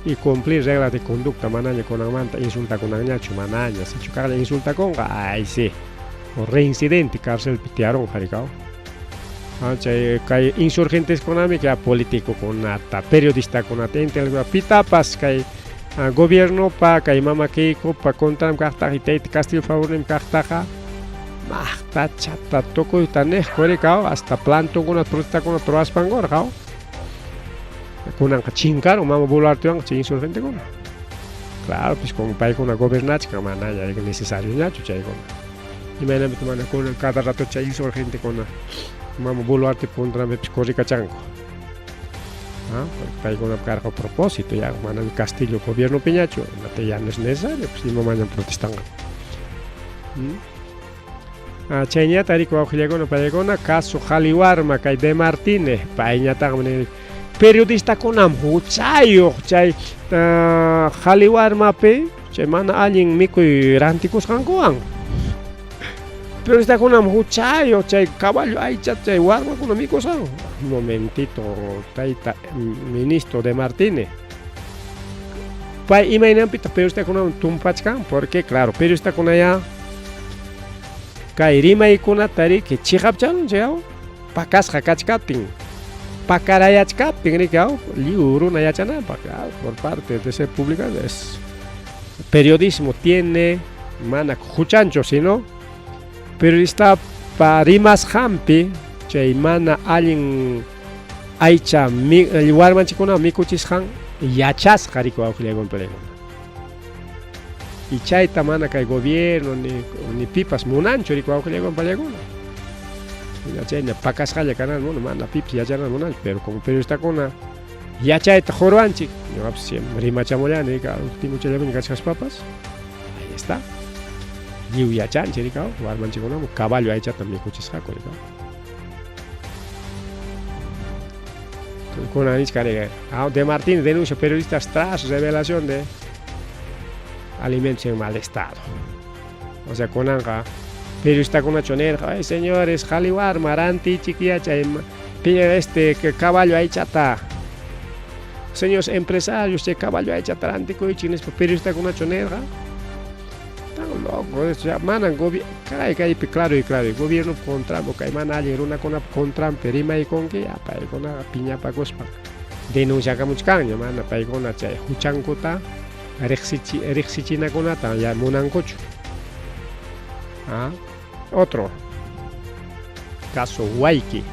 y cumplir reglas de conducta manaña con amanta, insulta con añacho manaña, si chocarle insulta con, ay sí. O reincidente cárcel pitearon jaricao hay insurgentes con que político con ata periodista con atente pitapas que gobierno pa que mama keiko pa contra carta y castillo favor en cartaja mahta chata tukuyta niqkurikaw hasta plantukunata frutakunata ruwaspankuna kunanqa chinkaron mama Boluartewan chay insurgentekuna. Claro, pues como paykuna gobernachka mana necesario ñachu chaykuna. Imaynapis mana cada rato chay insurgentekuna mama Boluarte contrampi corrikachanku. Paykuna karqa propósito ya mana Castillo gobierno piñachu, ya no es necesario, pues imaman protestanqa. Chayñata rico awqillakuna paykuna caso Qhaliwarma kay De Martínez payñataqmi periodistakuna huchayuq chay Qhaliwarmapi chay mana allin mikuy rantikusqankuwan. Periodistakuna huchayuq chay caballo aychata chay warmakuna mikusqan. Un momentito, tayta ministro De Martínez. Pay imaynampita periodistakuna tumpachkan porque claro, periodistakuna ya kay rimaykunatari que chiqapcharon chayaw pakasqa kachkaptin pakarayachkaptin rikaw libruna yachanapaq por parte de ser publicado es periodismo tiene mana huchancho sino periodista pa rimas hampi chay mana allin aycha warmanchikuna mikuchisqan yachasqa rikaw awqillaykunpariykuna. Y chayta mana kay gobierno ni pipas munanchu rikaw awqillaykunpariykuna. Chayna pakasqalla kananmuna mana pipas yachanan munanchu, pero como periodistakuna yachayta jorwanchik ñuqapish rimachamullani rikaw ultimo chayllapi kachkaspapas ahí está lliw yachanchik rikaw warmanchikunaman caballo aychata mikuchisqaku rikaw. Kuna nisqa De Martínez denuncia periodistas tras revelación de alimentos en mal estado. O sea, kunanqa periodistakuna chonerqa, ay señores, Qhaliwarma ranti chiquilla chay caballo aychata. Señores empresarios, chay caballo aychata rantikuychik nispa periodistakuna chonerqa. Tan loco, ya manan kaypi claro, gobierno contrampo kay mana allin runakuna contrampi rimaykunki paykuna piñapakuspa denunciakamuchkanña mana paykuna chay huchankuta riqsichinakunata ya munankuchu. Otro caso Wayki.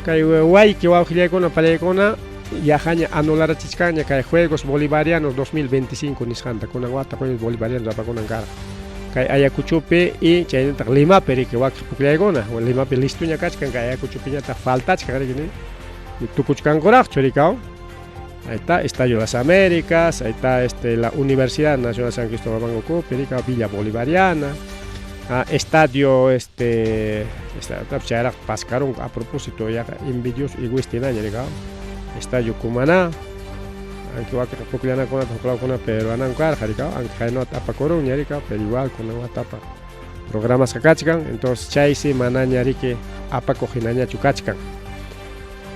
Kay Wayki wawqillaykuna palaykuna yajaña anularachishkaña kay Juegos Bolivarianos 2025 nisqanta kunan wata Juegos Bolivarianos apakunan karqa kay Ayacuchupi y chaynataq Limapi riki wakiq pukllaykuna Limapi listuña kachkan kay Ayacuchupiñataq faltachka rikini tukuchkankuraqchu rikaw. Ahí está Estadio Las Américas, ahí está la Universidad Nacional San Cristóbal Bangocupi, Villa Bolivariana, estadio pascaron a propósito ya envidioso y guistinaña rikaw. Estadio Cumaná, aunque va a Pucliana con la pero anan carja rikaw, aunque no tapa Coruña rikaw, pero igual con una tapa programas kakachkan, entonces chaysi manaña riki apa cojinaña chukachkan.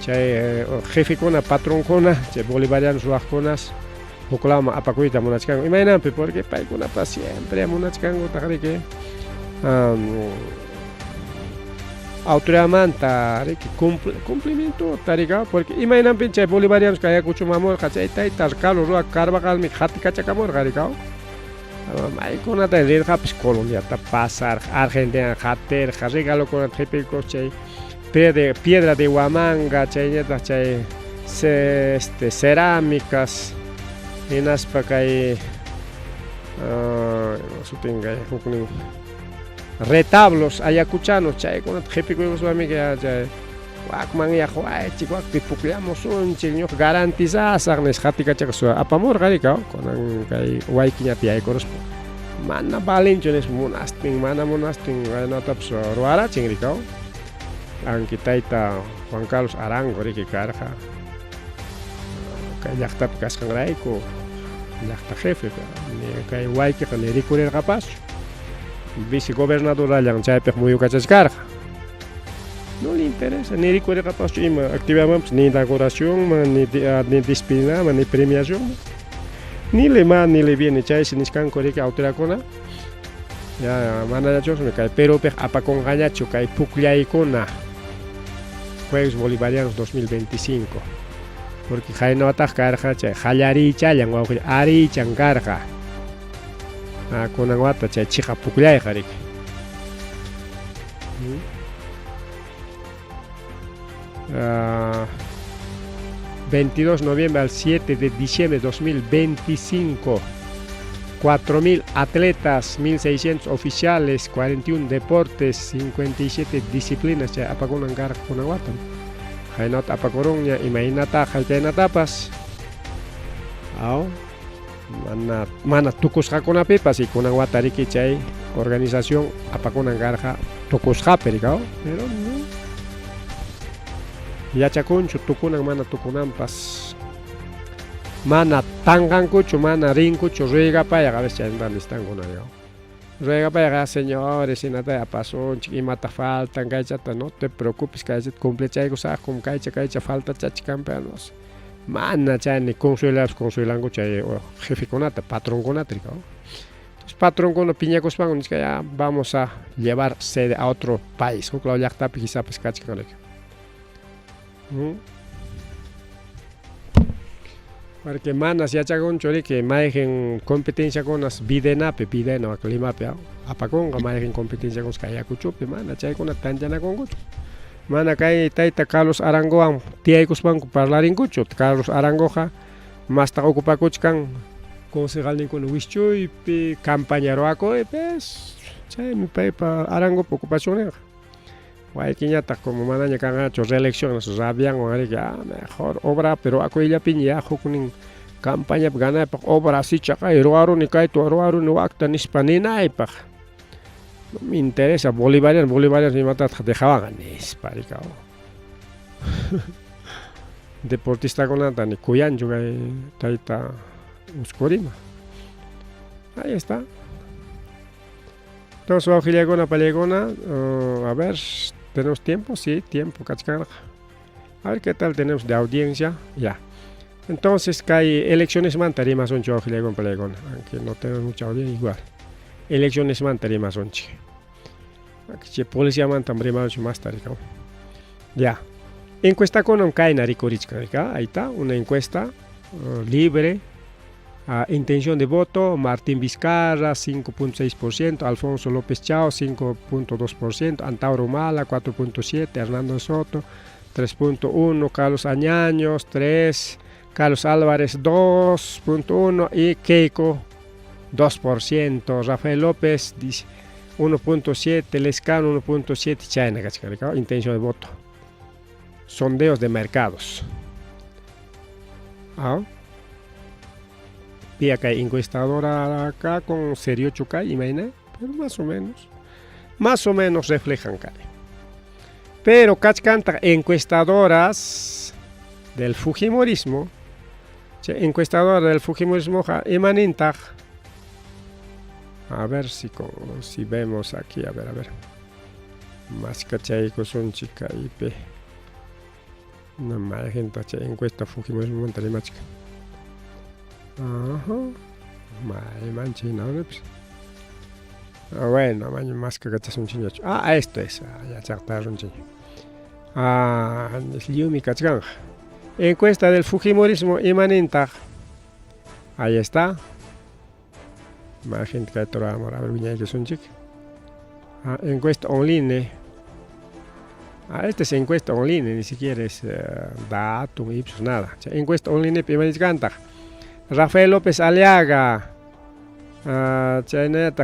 Chay jefe kuna patrón kuna chay bolivarianos ruwaqkunas huklama apakuyta munachkanku imaynanpi porque paykunapa siempre munachkanku taqriki autoridadmanta riki cumplimiento tarika porque imaynanpi chay bolivarianos kay Ayacuchumamurqa chay tayta Carlos Ruwaq Carvajalmi qhaticachakamurqa rikaw maykunata rirqapis Colombiata pasar Argentina qatirqa regalokunata qhipikuq chay piedra de Huamanga, chayñataq chay cerámicas hinaspa kay supinga huknin retablos ayacuchanos chaykunata qhipikukuswami chay wakman yaq waychik wakpi pukllamos unchik ñuqa garantizasaq nisqa qatikachakaspa apamurqa rikaw kunan kay waykiñata yaykuruspa mana balinchu nispa munastin mana munastin kaynatapish ruwarachin rikaw. Aunque tayta Juan Carlos Arango riki karqa kay llaqtapi kasqanrayku llaqta jefe kay waykiqa ni rikurirqapas vicegobernadorallan chaypiq muyukachachkarqa no le interesa ni rikurirqapas ima actividadmanpas ni inauguración ni disciplinaman ni premiación ni le mal ni le viene chaysi nisqanku riki autoridadkuna ya manallachusmi kay Perupiq apakunqañachu kay puklaykuna Juegos Bolivarianos 2025 porque haynawataq karqa chay qallariychallan wawqilla ariychan karqa kunan wata chay chiqa pukllayqa riki 22 de noviembre al 7 de diciembre de 2025. 4.000 atletas, 1.600 oficiales, 41 deportes, 57 disciplinas. Ya apakun ang garak ko ng watan. Kaya not apakurong niya, imainata, kaya natapas. Mana tukus ka ko na pipas, kunang watariki chay organisasyon, apakun ang garak tukus ka perikaw. Pero, yachakun, tukunang mana tukunampas. Mana tangkan kucho, mana rin kucho, ruega para a veces andan están con ello. Ruega para señores, si nada pasó, y mata falta, chata, no te preocupes, que cumple chay cosa, como caicha falta chachi campeones. Mana chay ni consuelan chay jefe conata, patrón conatrica. Entonces patrón con piña cospan, que ya vamos a llevar sede a otro país, con la yacta quizá pescachi con ello. Porque manas ya chagon chori que maegen competencia con las bidena a clima pe apakon ga maegen competencia con kaya kuchupe mana chay con tanjana con kuchu mana kai taita Carlos Arango ang tiay kusbang parlarin kuchu Carlos Arango ha mas ta ocupa kuchkan concejal ni con wischoy pe campañero ako pes chay mi pa Arango ocupación Guayquiña como mananya kan hecho reelecciones rabian o mejor obra pero ako illa piña con campaña gana pa obra si chaka roaru ni kai to roaru no acta ni spanina pa no me interesa bolivarian ni mata dejaban ni sparicao deportista con nada ni cuyan juga taita uscorima ahí está. Entonces, palegona, a ver, ¿tenemos tiempo? Sí, tiempo, cachcana. A ver qué tal tenemos de audiencia. Ya. Entonces, que hay elecciones mantarima son palegona, aunque no tenemos mucha audiencia, igual. Elecciones mantarima son aquí policía mantambrima más tarde. Ya. Encuesta con un caina ricorichka, ahí está, una encuesta libre. Intención de voto, Martín Vizcarra 5.6%, Alfonso López Chao 5.2%, Antauro Mala 4.7%, Hernando Soto 3.1%, Carlos Añaños 3%, Carlos Álvarez 2.1% y Keiko 2%, Rafael López 1.7%, Lescano 1.7%, China, intención de voto. Sondeos de mercados. Y acá encuestadora acá con serio chocay, imagina, pero más o menos reflejan acá. Pero canta encuestadoras del Fujimorismo, emaninta, a ver si vemos aquí, a ver, más cachaico son chica IP, no más gente encuesta Fujimorismo montaña más chica. Manchina, bueno, más que gachas un chiñacho. Esto es, ya chartaron un chiño. Es Liumi Kachgan. Encuesta del Fujimorismo imanenta. Ahí está. Más gente que toda amor, a ver, viña que son chic. Encuesta online. Este es encuesta online, ni siquiera es datum, ipsos, nada. Encuesta online, imanenta. Rafael López Aliaga,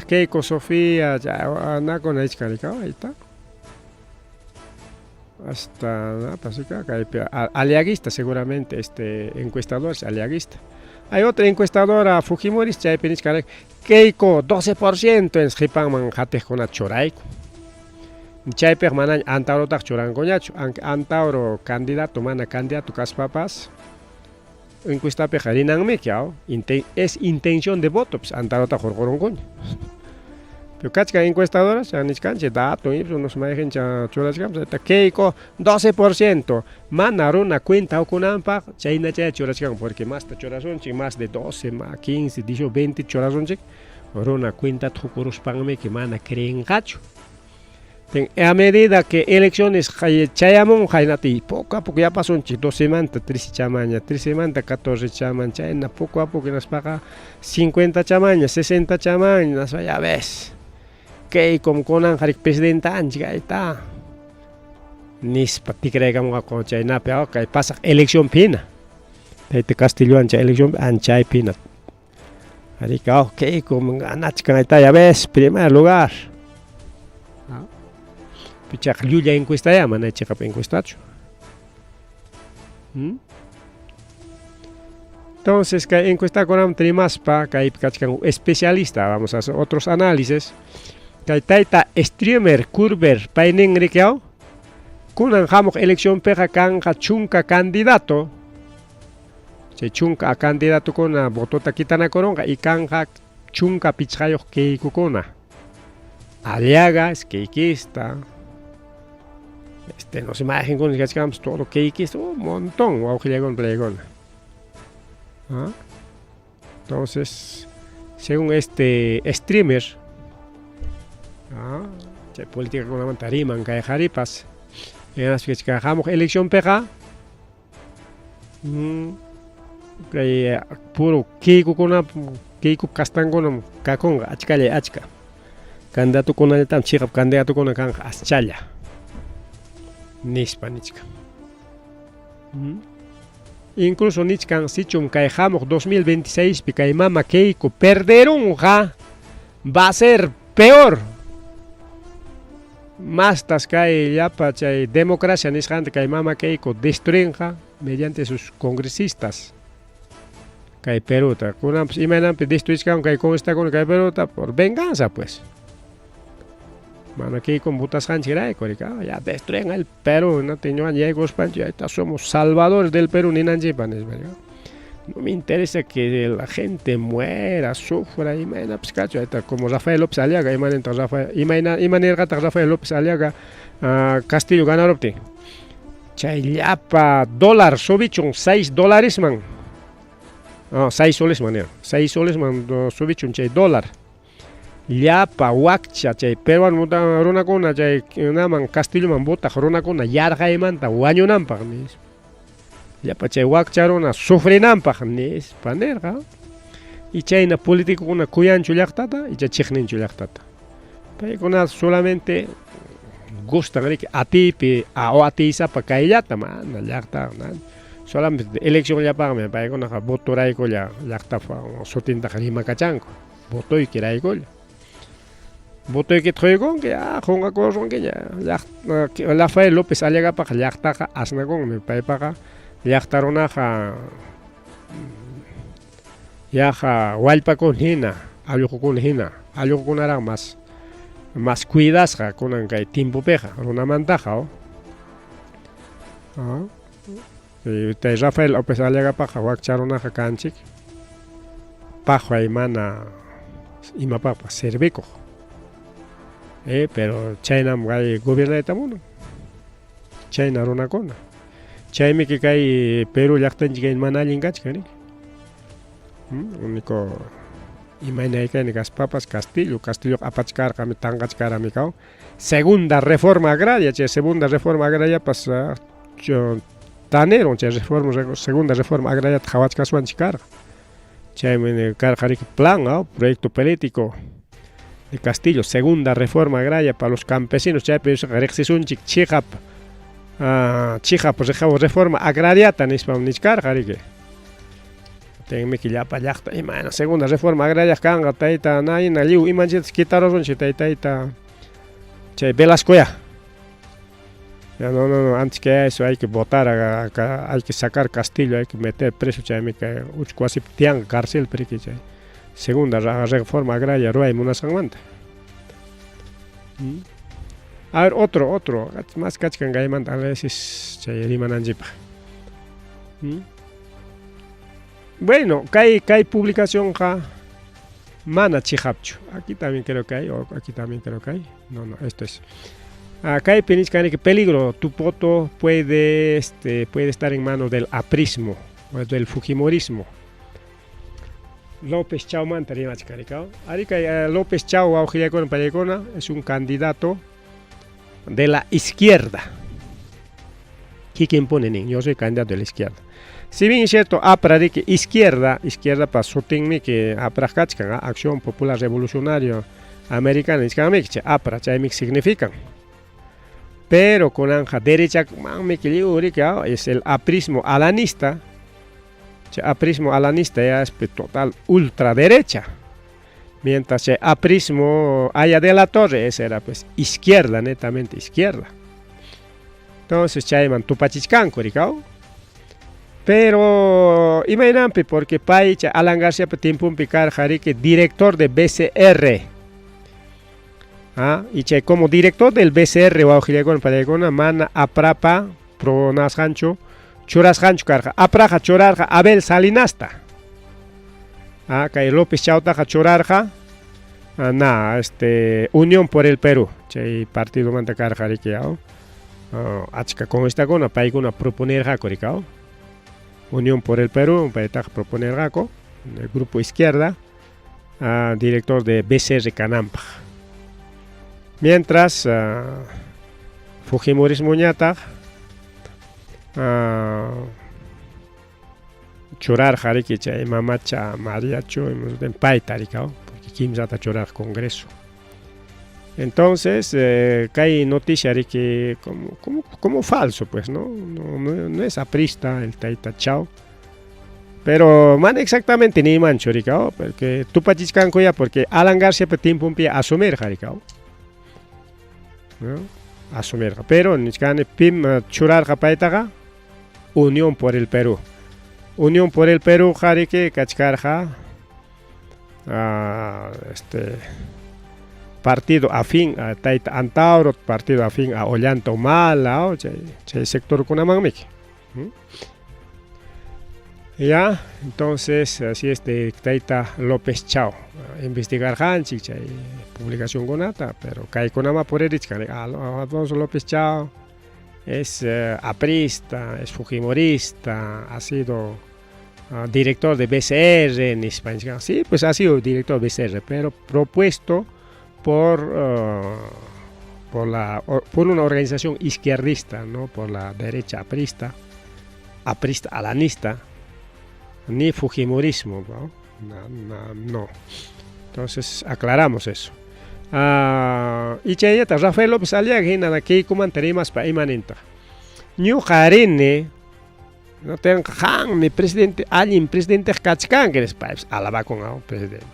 Keiko Sofía, ahí está. Hasta aliaguista seguramente, encuestador es aliaguista. Hay otra encuestadora, Fujimorista, Keiko 12% en Schipanman Jate con Choraico. Chayper manan Antauro tak Chorangoñacho, Antauro candidato, candidato Caspapas. Encuesta pejarinan me es intención de voto, pues Antarota Jorgorongoñ. Pero cachca encuestadoras, ya ni canche dato, y nos manejan chulas camps, Keiko 12%, mandaron una cuenta o con ampa, chaina chulas camps, porque más de chorazón, más de 12, más 15, 18, 20 chorazón, una cuenta tucuros pangme que mana creen gacho. A medida que elecciones chayamon jainati poco a poco ya pasó 2 semanas 3 chamaña 3 semanas 14 chamaña chayna poco a poco nos paga 50 chamañas 60 chamañas ya ves Keiko kunan harik presidenta anchi kaita. Nispa tikraykamuqa chaynapi kay pasaq elección pina. Tayta Castillo ancha elección ancha pina. Arika Keiko anachkan ayta ya ves primer lugar. Pichaq llulla encuesta ya mana chiqap encuestachu. Entonces, que encuesta con trimaspa, que hay especialista, vamos a hacer otros análisis. Que hay taita streamer, curver, painen riqueo, kunan hamok elección peja kanja chunka candidato. Se chunka a candidato con a botota kitana coronga y kanja chunka pichayo que kukona. Aliaga, es keikista. No se imaginen con que hagamos todo keikista, un montón, o con plegón. Entonces, según este streamer, política con la mantariman, que hay jaripas, en las que dejamos elección pega, puro Keiko con una Keiko Castango, Kakonga, Achkale, Achka, candidato con el tam, chica, candidato con la canja, Aschalla, Nispanichka. Incluso Nichkan Sichum Kaijamok 2026 Picaimama Keiko perderon va a ser peor. Más taskai yapa chay democracia nisjante Kaimama Keiko destruyenja mediante sus congresistas. Kai Peruta, kunamps imanampi destruiskan kai con esta con kai Peruta por venganza pues. Mano Keiko butas hanchirai korika ya destruyen el Perú, no tengo llegos pancho, somos salvadores del Perú ni nanjipanes, ¿verdad? No me interesa que la gente muera, sufra, imagina pskacho, como Rafael López Aliaga, imagina Rafael López Aliaga, Castillo ganaropte. Chayapa dólar sobichun $6 man. 6 soles man, 6 soles man sobichun chay dólar. Llapa wakcha chay peruan muta runa kuna chay naman Castillo man bota runa kuna yarga imanta wañunanpaq nis. Llapa chay wakcha runa sufrinanpaq nis panerqa. Y chayna político kuna kuyanchu llaqtata y chay chiqninchu llaqtata. Paykuna solamente gustan riki atipi o atisapa kayllata mana llaqta solamente elección llapaqmi paykunaqa votorayku llaqtaqa sutintaqa rimakachanku. Votoyki raykulla. Voto que traigo que jonga corron que ya Rafael López Aliaga para llaqtaqa asnakon me paypaqa llaqtarunaqa yaqa wallpakun hina alluqukun hina alluqukunaraq más cuidasqa kunan kay timpupiqa runamantaqa tay Rafael López Aliaga paqa wakcharunaqa kanchik paqay mana imapaqpa servikuq. Pero China hay gobierno de tamuno. China runa kona. Chaymi que kay Perú llaqtanchik manallin kachkani. Único imaynay kay papas Castillo apachkarqami tanqachkarami kaw. Segunda reforma agraria, segunda reforma agraria pasa tanero, segunda reforma agraria qhawachkaswanchik karqa. Chaymi karqarik plan, proyecto político de Castillo, segunda reforma agraria para los campesinos, rexisunchik chihap reforma agraria tanispa nichkar jarike. Tenme que llapa llaqta imana segunda reforma agraria kanga taita naina liu imanchit quitaronchi taita chay Velascoya. No, antes que eso hay que votar, hay que sacar Castillo, hay que meter preso chaymi que uchkuasip tiang cárcel periki chay. Segunda reforma agraria ruay munasangmanta. A ver, otro, más kachkan gaymanta a veces chay rimananjipa. Bueno, hay publicación mana chihapchu. Aquí también creo que hay, No, esto es. Acá hay que peligro, tu voto puede estar en manos del aprismo o del fujimorismo. López Chao Mantarina Chicaricao. Arica López Chao Aujilacona Payacona es un candidato de la izquierda. ¿Quién pone ni? Yo soy candidato de la izquierda. Si bien es cierto, que izquierda para sostenme que aprajachkan Acción Popular Revolucionaria americano nichkanmiki apra chaymik significan. Pero con anja derecha es el aprismo alanista. Aprismo alanista ya es total ultraderecha. Mientras el aprismo allá de la torre, esa era pues izquierda, netamente izquierda. Entonces chayman tupachichkanko rikao. Pero imagínate porque pai Alan García tiempo picar que director de BCR. Y como director del BCR o para mana aprapa pronas hancho churas hancho carga apraja chorarja Abel Salinasta. Kay López Chautaja chorarja Unión por el Perú. Chay partido manta carga riqueao. Achka con esta gona paigona proponer jacoricao. Unión por el Perú, para proponer Raco, el grupo izquierda, director de BCR Canampa. Mientras, Fujimorismo ñata, chorar jariki chay mamacha mariacho en paita ricao, porque kimsata chorar congreso. Entonces, hay noticia de que como falso, pues, no es aprista el Taita Chao. Pero, man, exactamente ni mancho, ricao, porque tú pachichanco ya, porque Alan García tiempo un pie a asumir, ricao. Asumir, pero nichkane pim churar japaitaga, Unión por el Perú. Unión por el Perú, jarike, kachkarja, partido afín a Taita Antauro, partido afín a Ollanta Humala, el sector Kunamamik. Ya, entonces, así es de Taita López Chao. Investigar Hanchi, publicación Gonata, pero Kai Konama por Erichka, Alfonso López Chao es aprista, es fujimorista, ha sido director de BCR en España. Sí, pues ha sido director de BCR, pero propuesto por una organización izquierdista, no por la derecha aprista alanista, ni fujimorismo, no. Entonces aclaramos eso. Y chayata Rafael López Aliaga nada que comentaría para imanenta. Ñu jarine no tengan mi presidente alguien presidente kachkan que es país alaba con el presidente.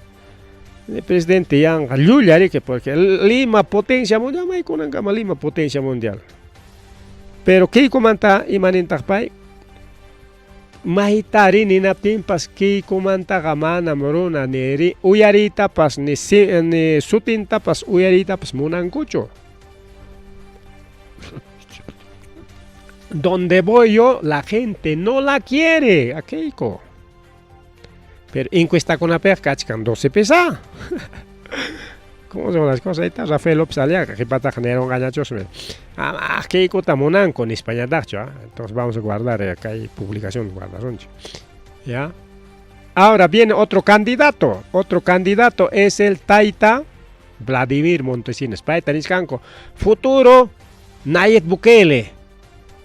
El presidente yang llullari que porque Lima potencia mundial mai con angama Lima potencia mundial. Pero que comenta imanenta pai mahitari ni naptin pas que comenta gamana morona neri uyarita pas ni sutinta pas uyarita pas munancucho. Donde voy yo la gente no la quiere a Keiko. Pero encuesta con la percachcan 12 pesa. ¿Cómo son las cosas? Ahí está Rafael López Aliaga, que pata genera un gañachos. Keiko tamonan con España dacho. Entonces vamos a guardar, acá hay publicación, guardaron. ¿Ya? Ahora viene otro candidato. Otro candidato es el Taita Vladimir Montesinos. Paita Niscanco. Futuro Nayib Bukele.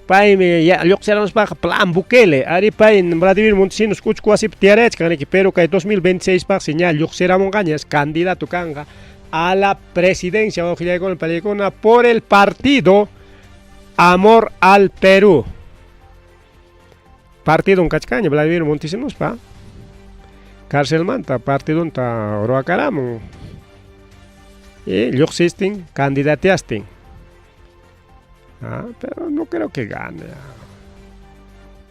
Pai me ya locseramos para plan Bukele. Ari pai Vladimir Montesinos escucho así tiarech pero que 2026 para señal locseramos gañas candidato canga a la presidencia por el partido Amor al Perú. Partido un cachcaña Vladimir Montesinos pa cárcel manta partido un ta roacaramo. Y locsisting candidateasting. Pero no creo que gane.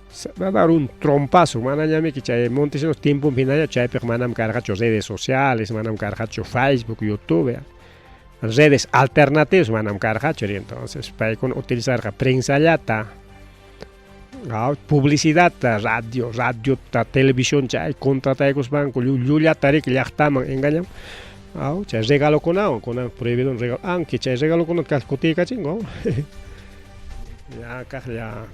Se va a dar un trompazo. Manayami que chay Montesinos tiempo en final chay pero manam cargacho redes sociales, manam cargacho Facebook, YouTube, redes alternativas manam cargacho entonces para con utilizar la prensa yata, publicidad, radio, televisión chay contrata con banco, yuya tarik yachtaman engañam. Chay regalo con prohibido un regalo, aunque chay regalo con calcotica chingo. Ya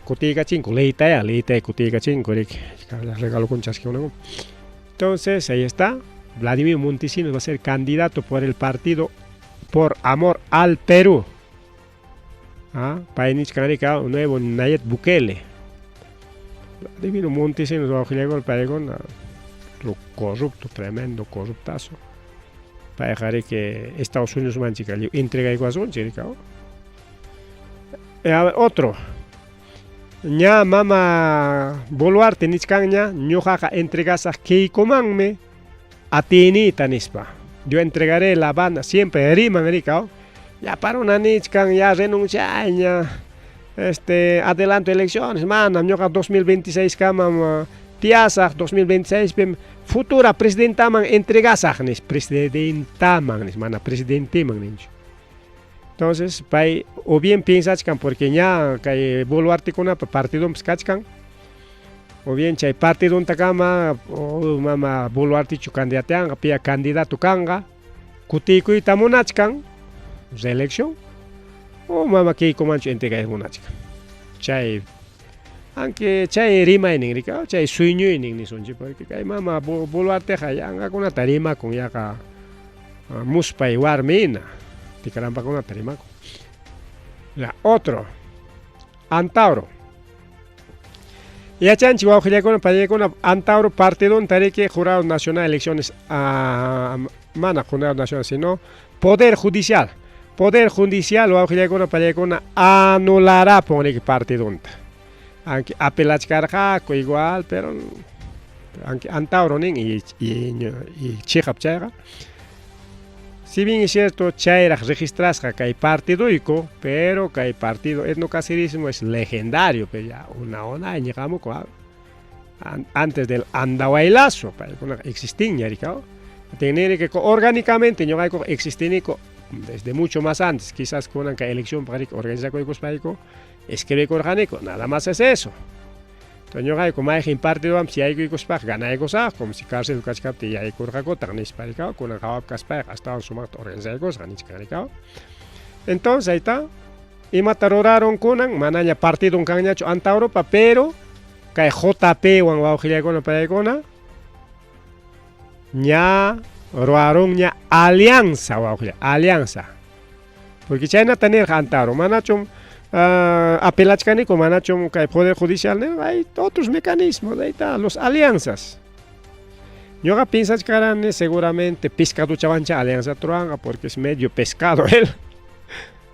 cotiga 5, leita cotiga 5, regalo con chasqueo. Entonces ahí está, Vladimir Montesinos va a ser candidato por el partido por Amor al Perú. Painich Canaria, un nuevo Nayib Bukele. Vladimir Montesinos va a jugar el país con lo corrupto, tremendo corruptazo. para que Estados Unidos manchica entrega igual chiricao. Otro ña mama Boluarte nichkanña ñuqaqa entregasaq kaykumanmi atinita nispa. Yo entregaré la banda siempre riman ricao. Ya para una nichkan ya renunciaña adelanto elecciones mana ñuqa 2026 kamam tiasaq 2026 pem futura presidentaman entregasaq nis presidentaman nis mana presidenteman ninchu. Entonces, pay, o bien piensas que porque ya que Boluarte con partido kachkan, o bien chay partido takama o mama Boluarte chu candidatean, pia candidato kanga, kutiku y tamunachkan, reelección, o mama que comancho entrega munachkan. Chay, aunque chay rima en Enrique, chay sueño en English, porque kay mama Boluarte hayanga con una tarima con ya ka muspa y warmina. Caramba con una tarimaco. La otro Antauro. Ya chanchi wa con Antauro partido un que jurado nacional elecciones mana jurado nacional sino poder judicial. Poder judicial wa con anulará pone que partido. Aunque apelach carjaco igual, pero aunque Antauro y Chihap Chayga. Si bien es cierto, Chaira registrasca que hay partido ico, pero que hay partido etnocacerismo es legendario, pero ya una llegamos antes del andawailazo, para que existía, tener que orgánicamente no hay existir desde mucho más antes, quizás con una elección para organizar con el escribe orgánico, nada más es eso. Entonces yo hay como hay un partido si hay que cospa gana hay cosas como si cárcel cachcapte ya hay corjaco tanis paricao con el jabab caspa hasta un sumat organizar cosas ganis caricao. Entonces ahí está y mataroraron con mananya partido un cañacho anta Europa pero que JP o auxilia con para icona ña roaron ña alianza o alianza porque China tener antaro manachum apelachcani como manachum que poder judicial hay otros mecanismos ahí está los alianzas yo piensas que seguramente pescado chavancha alianza truanga porque es medio pescado él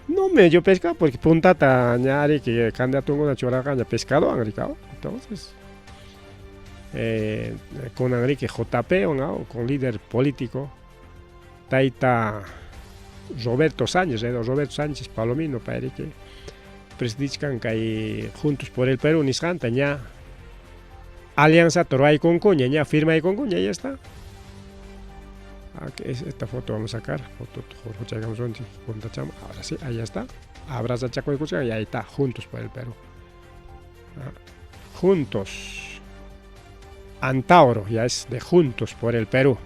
no medio pescado porque punta tañari que candidato una choraga ya pescado anglicado entonces con Enrique JP o con líder político taita Roberto Sánchez Palomino para que presidican que juntos por el Perú niscanta ya alianza Toray con Cuña ya firma y con Cuña ya está. Aquí esta foto vamos a sacar foto ahora sí ahí está abraza Chaco y Cucha y ahí está juntos por el Perú juntos Antauro ya es de juntos por el Perú.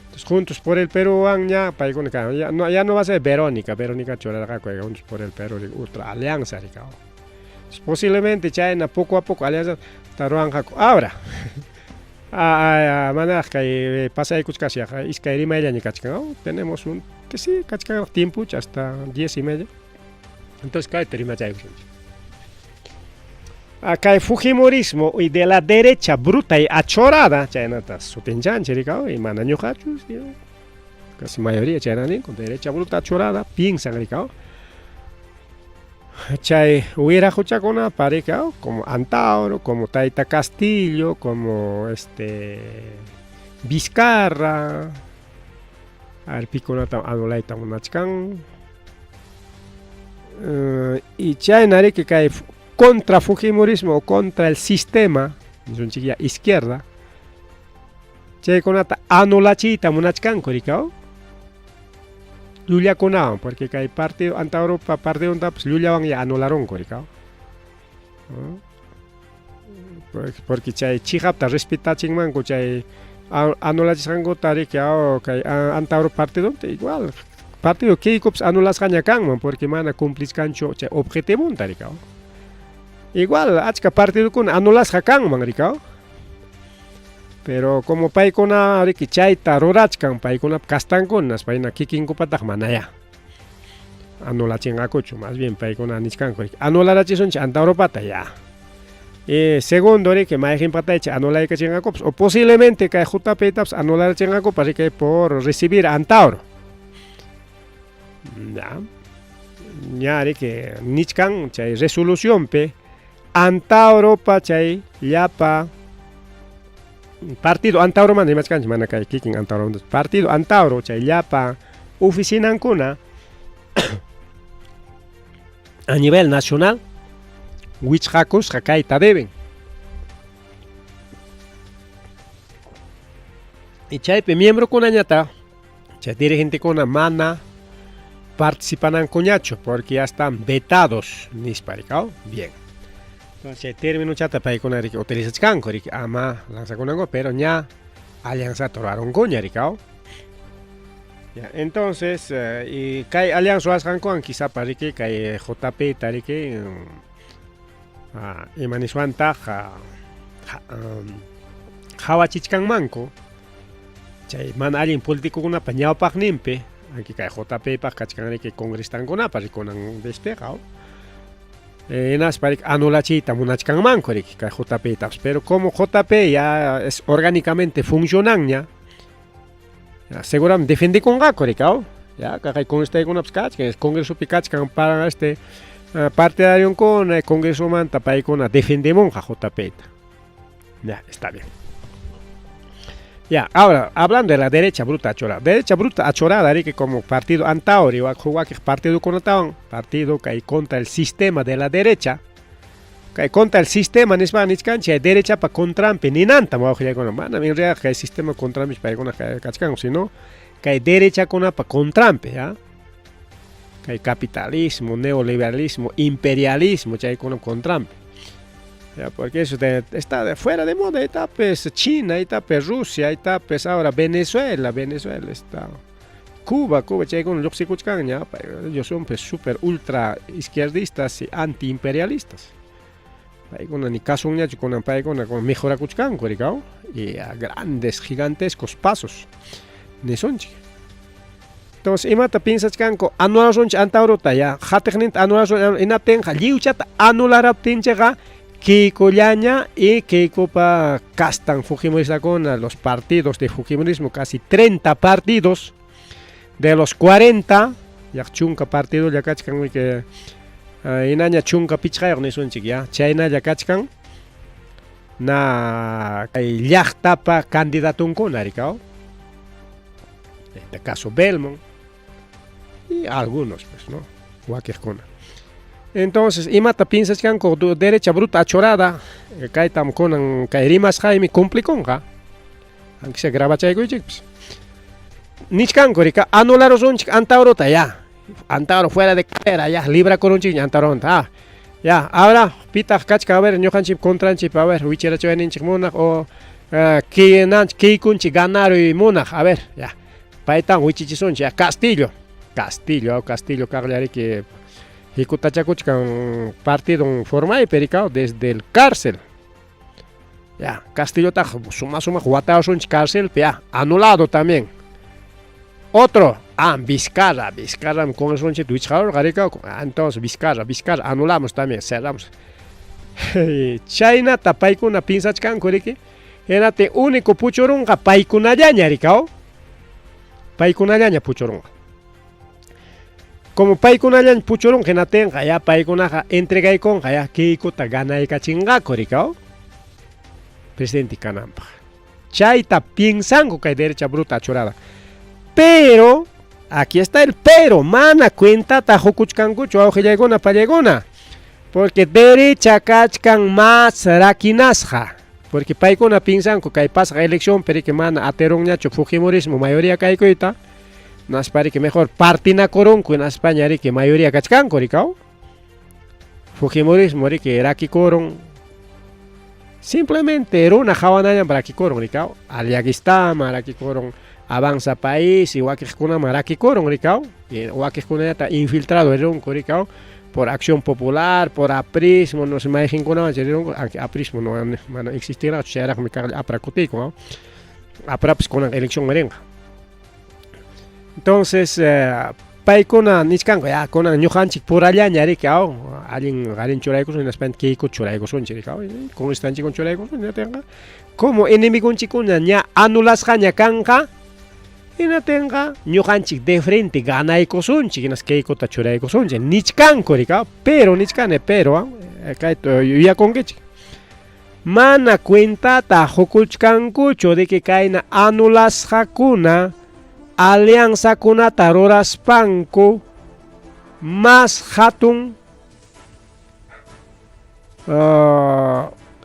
Entonces, juntos por el Perú ya no va a ser Verónica Choraraca juntos por el Perú otra alianza entonces, posiblemente China poco a poco alianza taruanja ahora manera que pasa de Cuchcasia es que Rima y tenemos un que sí tiempo hasta 10:30 entonces cae terima ya acá el fujimorismo y de la derecha bruta y achorada China está sutenchan chiricao y manaño hachus casi mayoría China con derecha bruta achorada piensan ricao chay hubiera escuchado pareja como Antauro como Taita Castillo como Vizcarra Arpiconata Adolaita Monachkan y China que cae contra Fujimorismo o contra el sistema, es una chiquilla izquierda, che conata anulachita munachkan korikao, Lulia conao, porque hay partido anta Europa parte donde pues Lulia van ya anularon korikao, porque chay chihapta respeta chingman ko chay anulachkan ko tarikao que anta Europa partido igual partido que cops anulas kanyakan porque mana cumplis cancho chay objetivo tarikao. Igual, achka partido con anulas hakan mangricao. Pero como paikona riki chaita rorachkan paikona kastan con nas paina kikin kupatag manaya. Anulachin akucho, más bien paikona nichkan ko. Anularachi son anta Europa ya. Segundo, que más empatacha anular que chinga cops. O posiblemente que JP taps anular chinga copas que por recibir Antauro. Ya, que nichkan chay resolución pe Antauro pa chay ya pa partido Antauro man más cancha mana kay kicking Antauro partido Antauro chay ya pa oficina kuna a nivel nacional which hakos hakaita deben y chay pe miembro kuna ñata chay dirigente kuna mana participan en coñacho porque ya están vetados nisparicao bien entonces término chata para con que utiliza canco ama lanza con algo pero ya alianza toraron coña ricao entonces y kai alianza as con quizá para que kai JP tarike y manisuanta hawachichkan manco chay man alguien político con apañado pagnimpe aquí cae JP para cachcan que congrestan con apa con un despegado enas para anulachita munachkan manco que cae JP taps pero como JP ya es orgánicamente funcionan seguramente defiende con gaco ya que con este con abskach que es congreso picachkan para este partidario con el congreso manta para con defende monja JP ya está bien. Ya, ahora, hablando de la derecha bruta achorada, que como partido Antauri o partido conotado, partido que hay contra el sistema de la derecha, que hay contra el sistema en España, hay derecha para contrampe, ni nanta, en realidad que hay sistema contrampe para con cachcan, sino que hay derecha con para contrampe, ¿ya? Que hay capitalismo, neoliberalismo, imperialismo, que hay con contrampe. Ya, porque eso está fuera de moda, está pues China, está pues Rusia, está pues ahora Venezuela está Cuba, ellos son pues super ultra izquierdistas y anti-imperialistas. Ni caso con mejora y a grandes, gigantescos pasos. Entonces, imata piensas que anularon antaurota ya, hategnin anularon inatenja, liuchat anular tinchega Keiko Llaña y Keiko pa castan Fujimorista con los partidos de Fujimorismo, casi 30 partidos de los 40, ya chunka partido ya cachcan que inaña chunka pichayr ni son ya China ya cachcan na llaqta pa candidato con aricao. En este caso Belmont y algunos pues no, Wakir Kona. Entonces, imata piensas que con derecha bruta achorada, que tam con rimas Jaime compliconga, aunque se graba chaygo chips. Nichkan corrica anularos un antaurota ya, antauro fuera de carrera ya, libra con un chico antaurota. Ya, ahora pita kachka a ver, ñojan chip contra chip a ver, wichera choven chip monach o que nanch que kunchi ganaro y monach, a ver, ya. Paitan wichichison ya Castillo cagliari que y Kutachakuchkan partido forma y pericao desde el cárcel. Ya, Castillo está suma juatados un cárcel, ya, anulado también. Otro, Vizcarra con el sonche Twitchador, entonces Vizcarra, anulamos también, cerramos. China tapaikuna pinzachkan koriki, enate único puchorunga paikuna yaña ricao. Paikuna yaña puchorunga. Como paikuna yan puchorun que natenga ya paikuna entrega y con ya Keiko ta gana y cachinga koricao presidente Canampa chaita piensan que hay derecha bruta chorada pero aquí está el pero mana cuenta ta hokuchkangucho auge llegona pa llegona porque derecha kachkan más rakinasja porque paikuna piensan que hay pasa elección pero que mana aterón ñacho Fujimorismo mayoría kaikoita nas pare que mejor partina coronco en España que mayoría cachcan coricao Fujimorismo que era aquí coron simplemente era una javanaya para aquí coron ricao aliagista maraki coron avanza país igual que con maraki coron ricao igual que con está infiltrado el coricao por acción popular por aprismo no se imaginen con aprismo no existirá será como apracotico apraps con la elección merenga. Entonces, paikuna nichkango ya con ñujanchik por allá ñari que alguien garin churaykusun hinaspan Keiko churaykusunchik rika constanchikun churaykusun hinatinqa como enemigunchikuna ña anulasqa ña kanqa hinatinqa ñuqanchik de frente ganaykusunchik hinas Keikota churaykusunchik nichkanku rika pero nichkani pero kayta yuyakunkichik mana cuentata hukuchkankuchu de que kayna anulasqakuna alianzakunata ruraspanku más hatun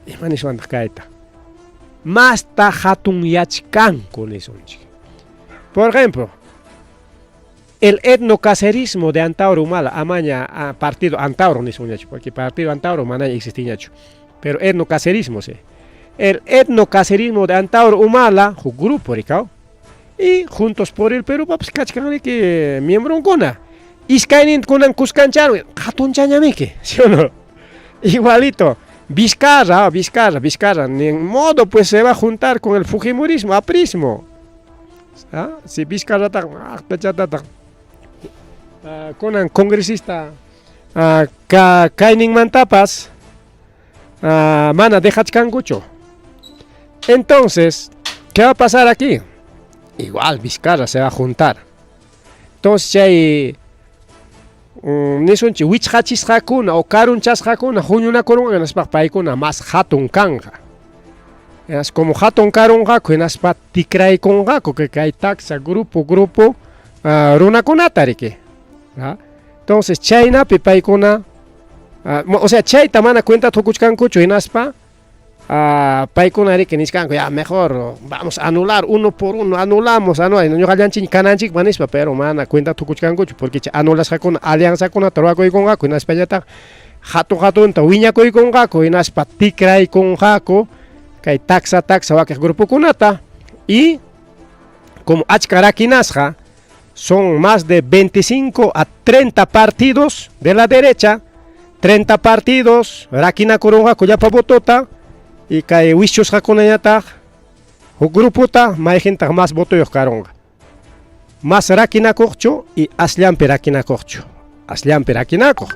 imanishwantaq kayta más ta hatun yachkanku nisunchik. Por ejemplo, el etnocacerismo de Antauro Humala amaña partido Antauro nisunñachu porque partido Antauro mana existiñachu pero etnocacerismo sí. El etnocacerismo de Antauro Humala ju grupo ricao y Juntos por el Perú papas kachkanri que miembro kuna iskainin kunan kuskancharu hatunchañamiki, ¿sí o no? Igualito Vizcarra, ni en modo pues se va a juntar con el fujimorismo, aprismo. Si Vizcarra kunan congresista kainin mantapas mana dejachkankuchu. Entonces, ¿qué va a pasar aquí? Igual Vizcarra se va a juntar. Entonces chay nisunchi wichhachisqakuna o karunchasqakuna huñunakurunqa hinaspa paykuna más hatun kanqa. Es como hatun karunqaku hinaspa tikraykunqaku que kay taxa grupo runakunata riki. Entonces chaynapi paykuna o sea chayta mana cuenta tukuchkankuchu hinaspa paykuna riki nishkanku ya mejor vamos a anular uno por uno anulamos ñuqallanchik kananchik manispa pero mana cuenta tukuchkankuchu porque anulasqakuna alianzakunata rurakuykunqaku hinaspañataq hatunta wiñakuykunqaku hinaspa tikraykunqaku kay taxa wakiq grupukunata y como achka rakinasqa son más de 25 a 30 partidos de la derecha 30 partidos rakinakurunqaku llapa votota y kay wischusqakunañataq huk grupota mayjintaq más votoyuq karunqa más rakinakuqchu y ashllanpi rakinakuqchu ashllanpi rakinakuq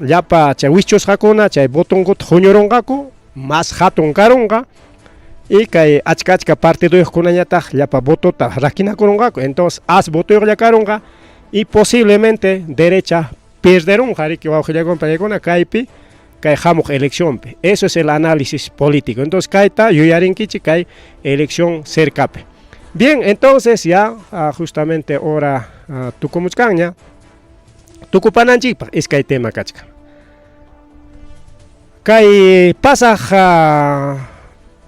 llapa chay wischusqakuna chay votonkuta huñurunqaku más hatun karunqa y kay achka partiduyuqkunañataq llapa votota rakinakurunqaku entonces votoyuqlla karunqa y posiblemente derecha perderunqa riki wawqillakunpa kaypi kay hamuq elecciónpi. Eso es el análisis político. Entonces kayta yuyarinkichik kay elección cercapi. Bien, entonces ya justamente hora tukumuchkanña tukupananchikpaq iskay tema kachka. Kay pasaq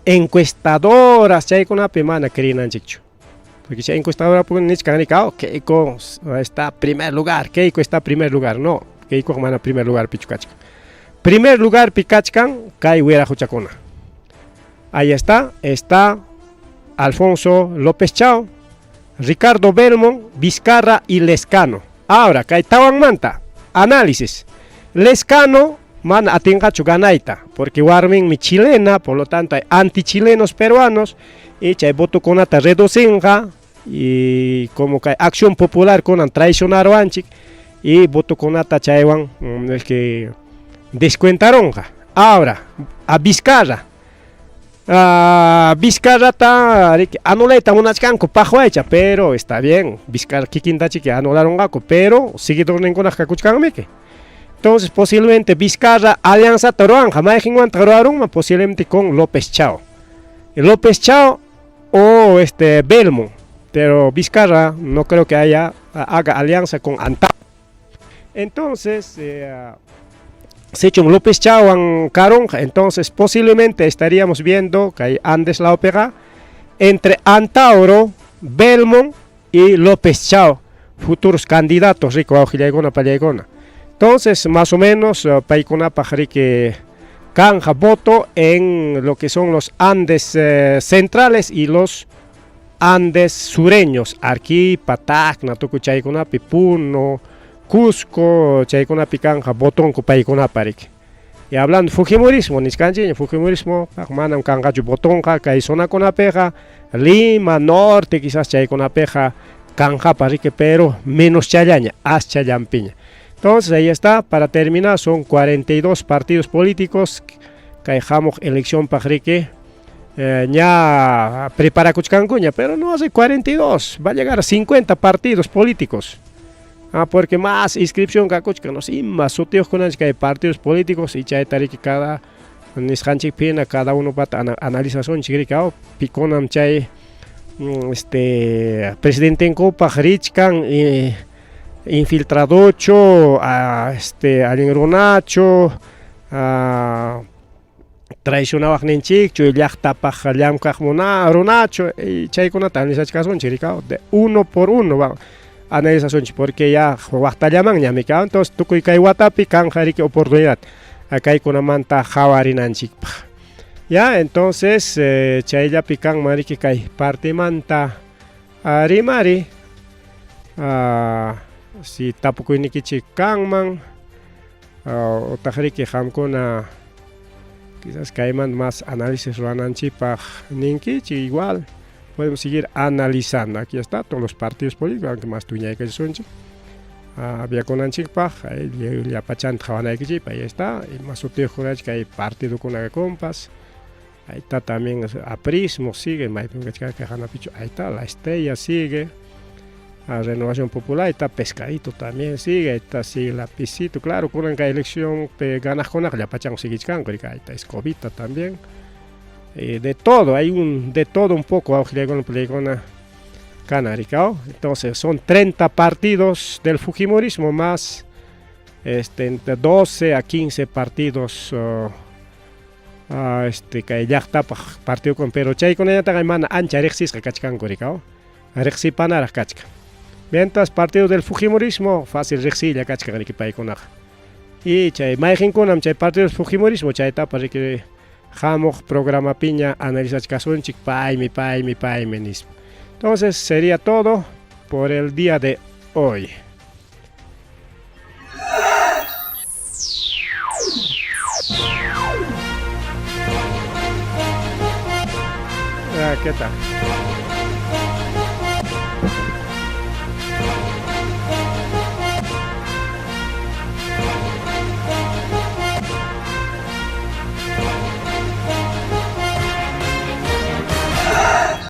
encuestadoras chaykunapi mana krinanchikchu. Porque chay encuestadora nichkanri Keiko está primer lugar, no, Keiko mana primer lugar pichu kachka. Primer lugar pikachkan kay wirajuchakuna. Ahí está Alfonso López Chao, Ricardo Belmont, Vizcarra y Lescano. Ahora kay tawanmanta análisis. Lescano mana atinqachu ganayta porque warminmi chilena, por lo tanto hay antichilenos peruanos y chay votokunata reducinqa y como kay Acción Popular kunan traicionaruanchik y votokunata chaywan que descuentaronqa. Ahora a Vizcarra ta anulayta munachkanku paqwaycha pero está bien Vizcarra kikintachi que anularonqaku pero seguidorninkunaq kakuchkanmiki. Entonces posiblemente Vizcarra alianza ruanja mayjinwanta ruarunman posiblemente con López Chao. López Chao o Belmont, pero Vizcarra no creo que haga alianza con Antauro. Entonces se hecho un López Chao en Caronja, entonces posiblemente estaríamos viendo que hay Andes la ópera entre Antauro, Belmont y López Chao, futuros candidatos rico Aujillaygona Pallaygona. Entonces más o menos paykuna que canja voto en lo que son los Andes centrales y los Andes sureños, Arequipa, Tacna, Tucuchaykunapi, Puno, Cusco, Chaykunapi canja votonku paykunaparik. Y hablando de Fujimorismo, Fujimorismo, manam kangachu botonka, kay zonakunapeja, Lima, Norte, quizás chaykunapeja, kanja parike, pero menos chayaña, as chayampiña. Entonces ahí está, para terminar son 42 partidos políticos que dejamos elección para que ya prepara Cuchcancuña, pero no hace 42, va a llegar a 50 partidos políticos. Porque más inscripción que Cuchcan, no sé, más sotios con que hay partidos políticos y ya que cada pena cada uno va a analización chigricao, piconam chay presidente en copa Richkan infiltradocho alin runacho traicionaba nenchik chu llaqtapaj llamkaj muna runacho y chaykunata analizachkasun chiricao de uno por uno va analización porque ya waqta llaman ñamika entonces tukuy kay watapi kan jariki oportunidad akaykunamanta jawarinanchikpaj ya entonces chayllapi kan mariki kay partimanta rimari si tapukuynikichik kanman otajariki hamkuna quizás kayman más análisis ruananchipaj ninkichi igual podemos seguir analizando. Aquí está todos los partidos políticos, aunque más tuñay que son había con anchipaj ya pachan javanay ahí está y más otro que hay partido con la compas. Ahí está también Aprismo sigue, ahí está la Estrella sigue, la Renovación Popular, ahí está Pescadito también sigue, ahí está sigue Lapicito, claro, con una elección ganas con la pachang sigue chcan, ahí está Escobita también, de todo, hay de todo un poco, con Canaricao. Entonces son 30 partidos del Fujimorismo más entre 12 a 15 partidos que ya está partido con pero chay con ella también mana ancha rexis que cachcan coricao rexipana la cachca mientras partido del Fujimorismo fácil rexilla cachcan que pay con y chay imagen con chay partido del Fujimorismo chay está para que jamoj programa piña analizar caso en chic pay mi menismo. Entonces sería todo por el día de hoy. ¿Qué tal?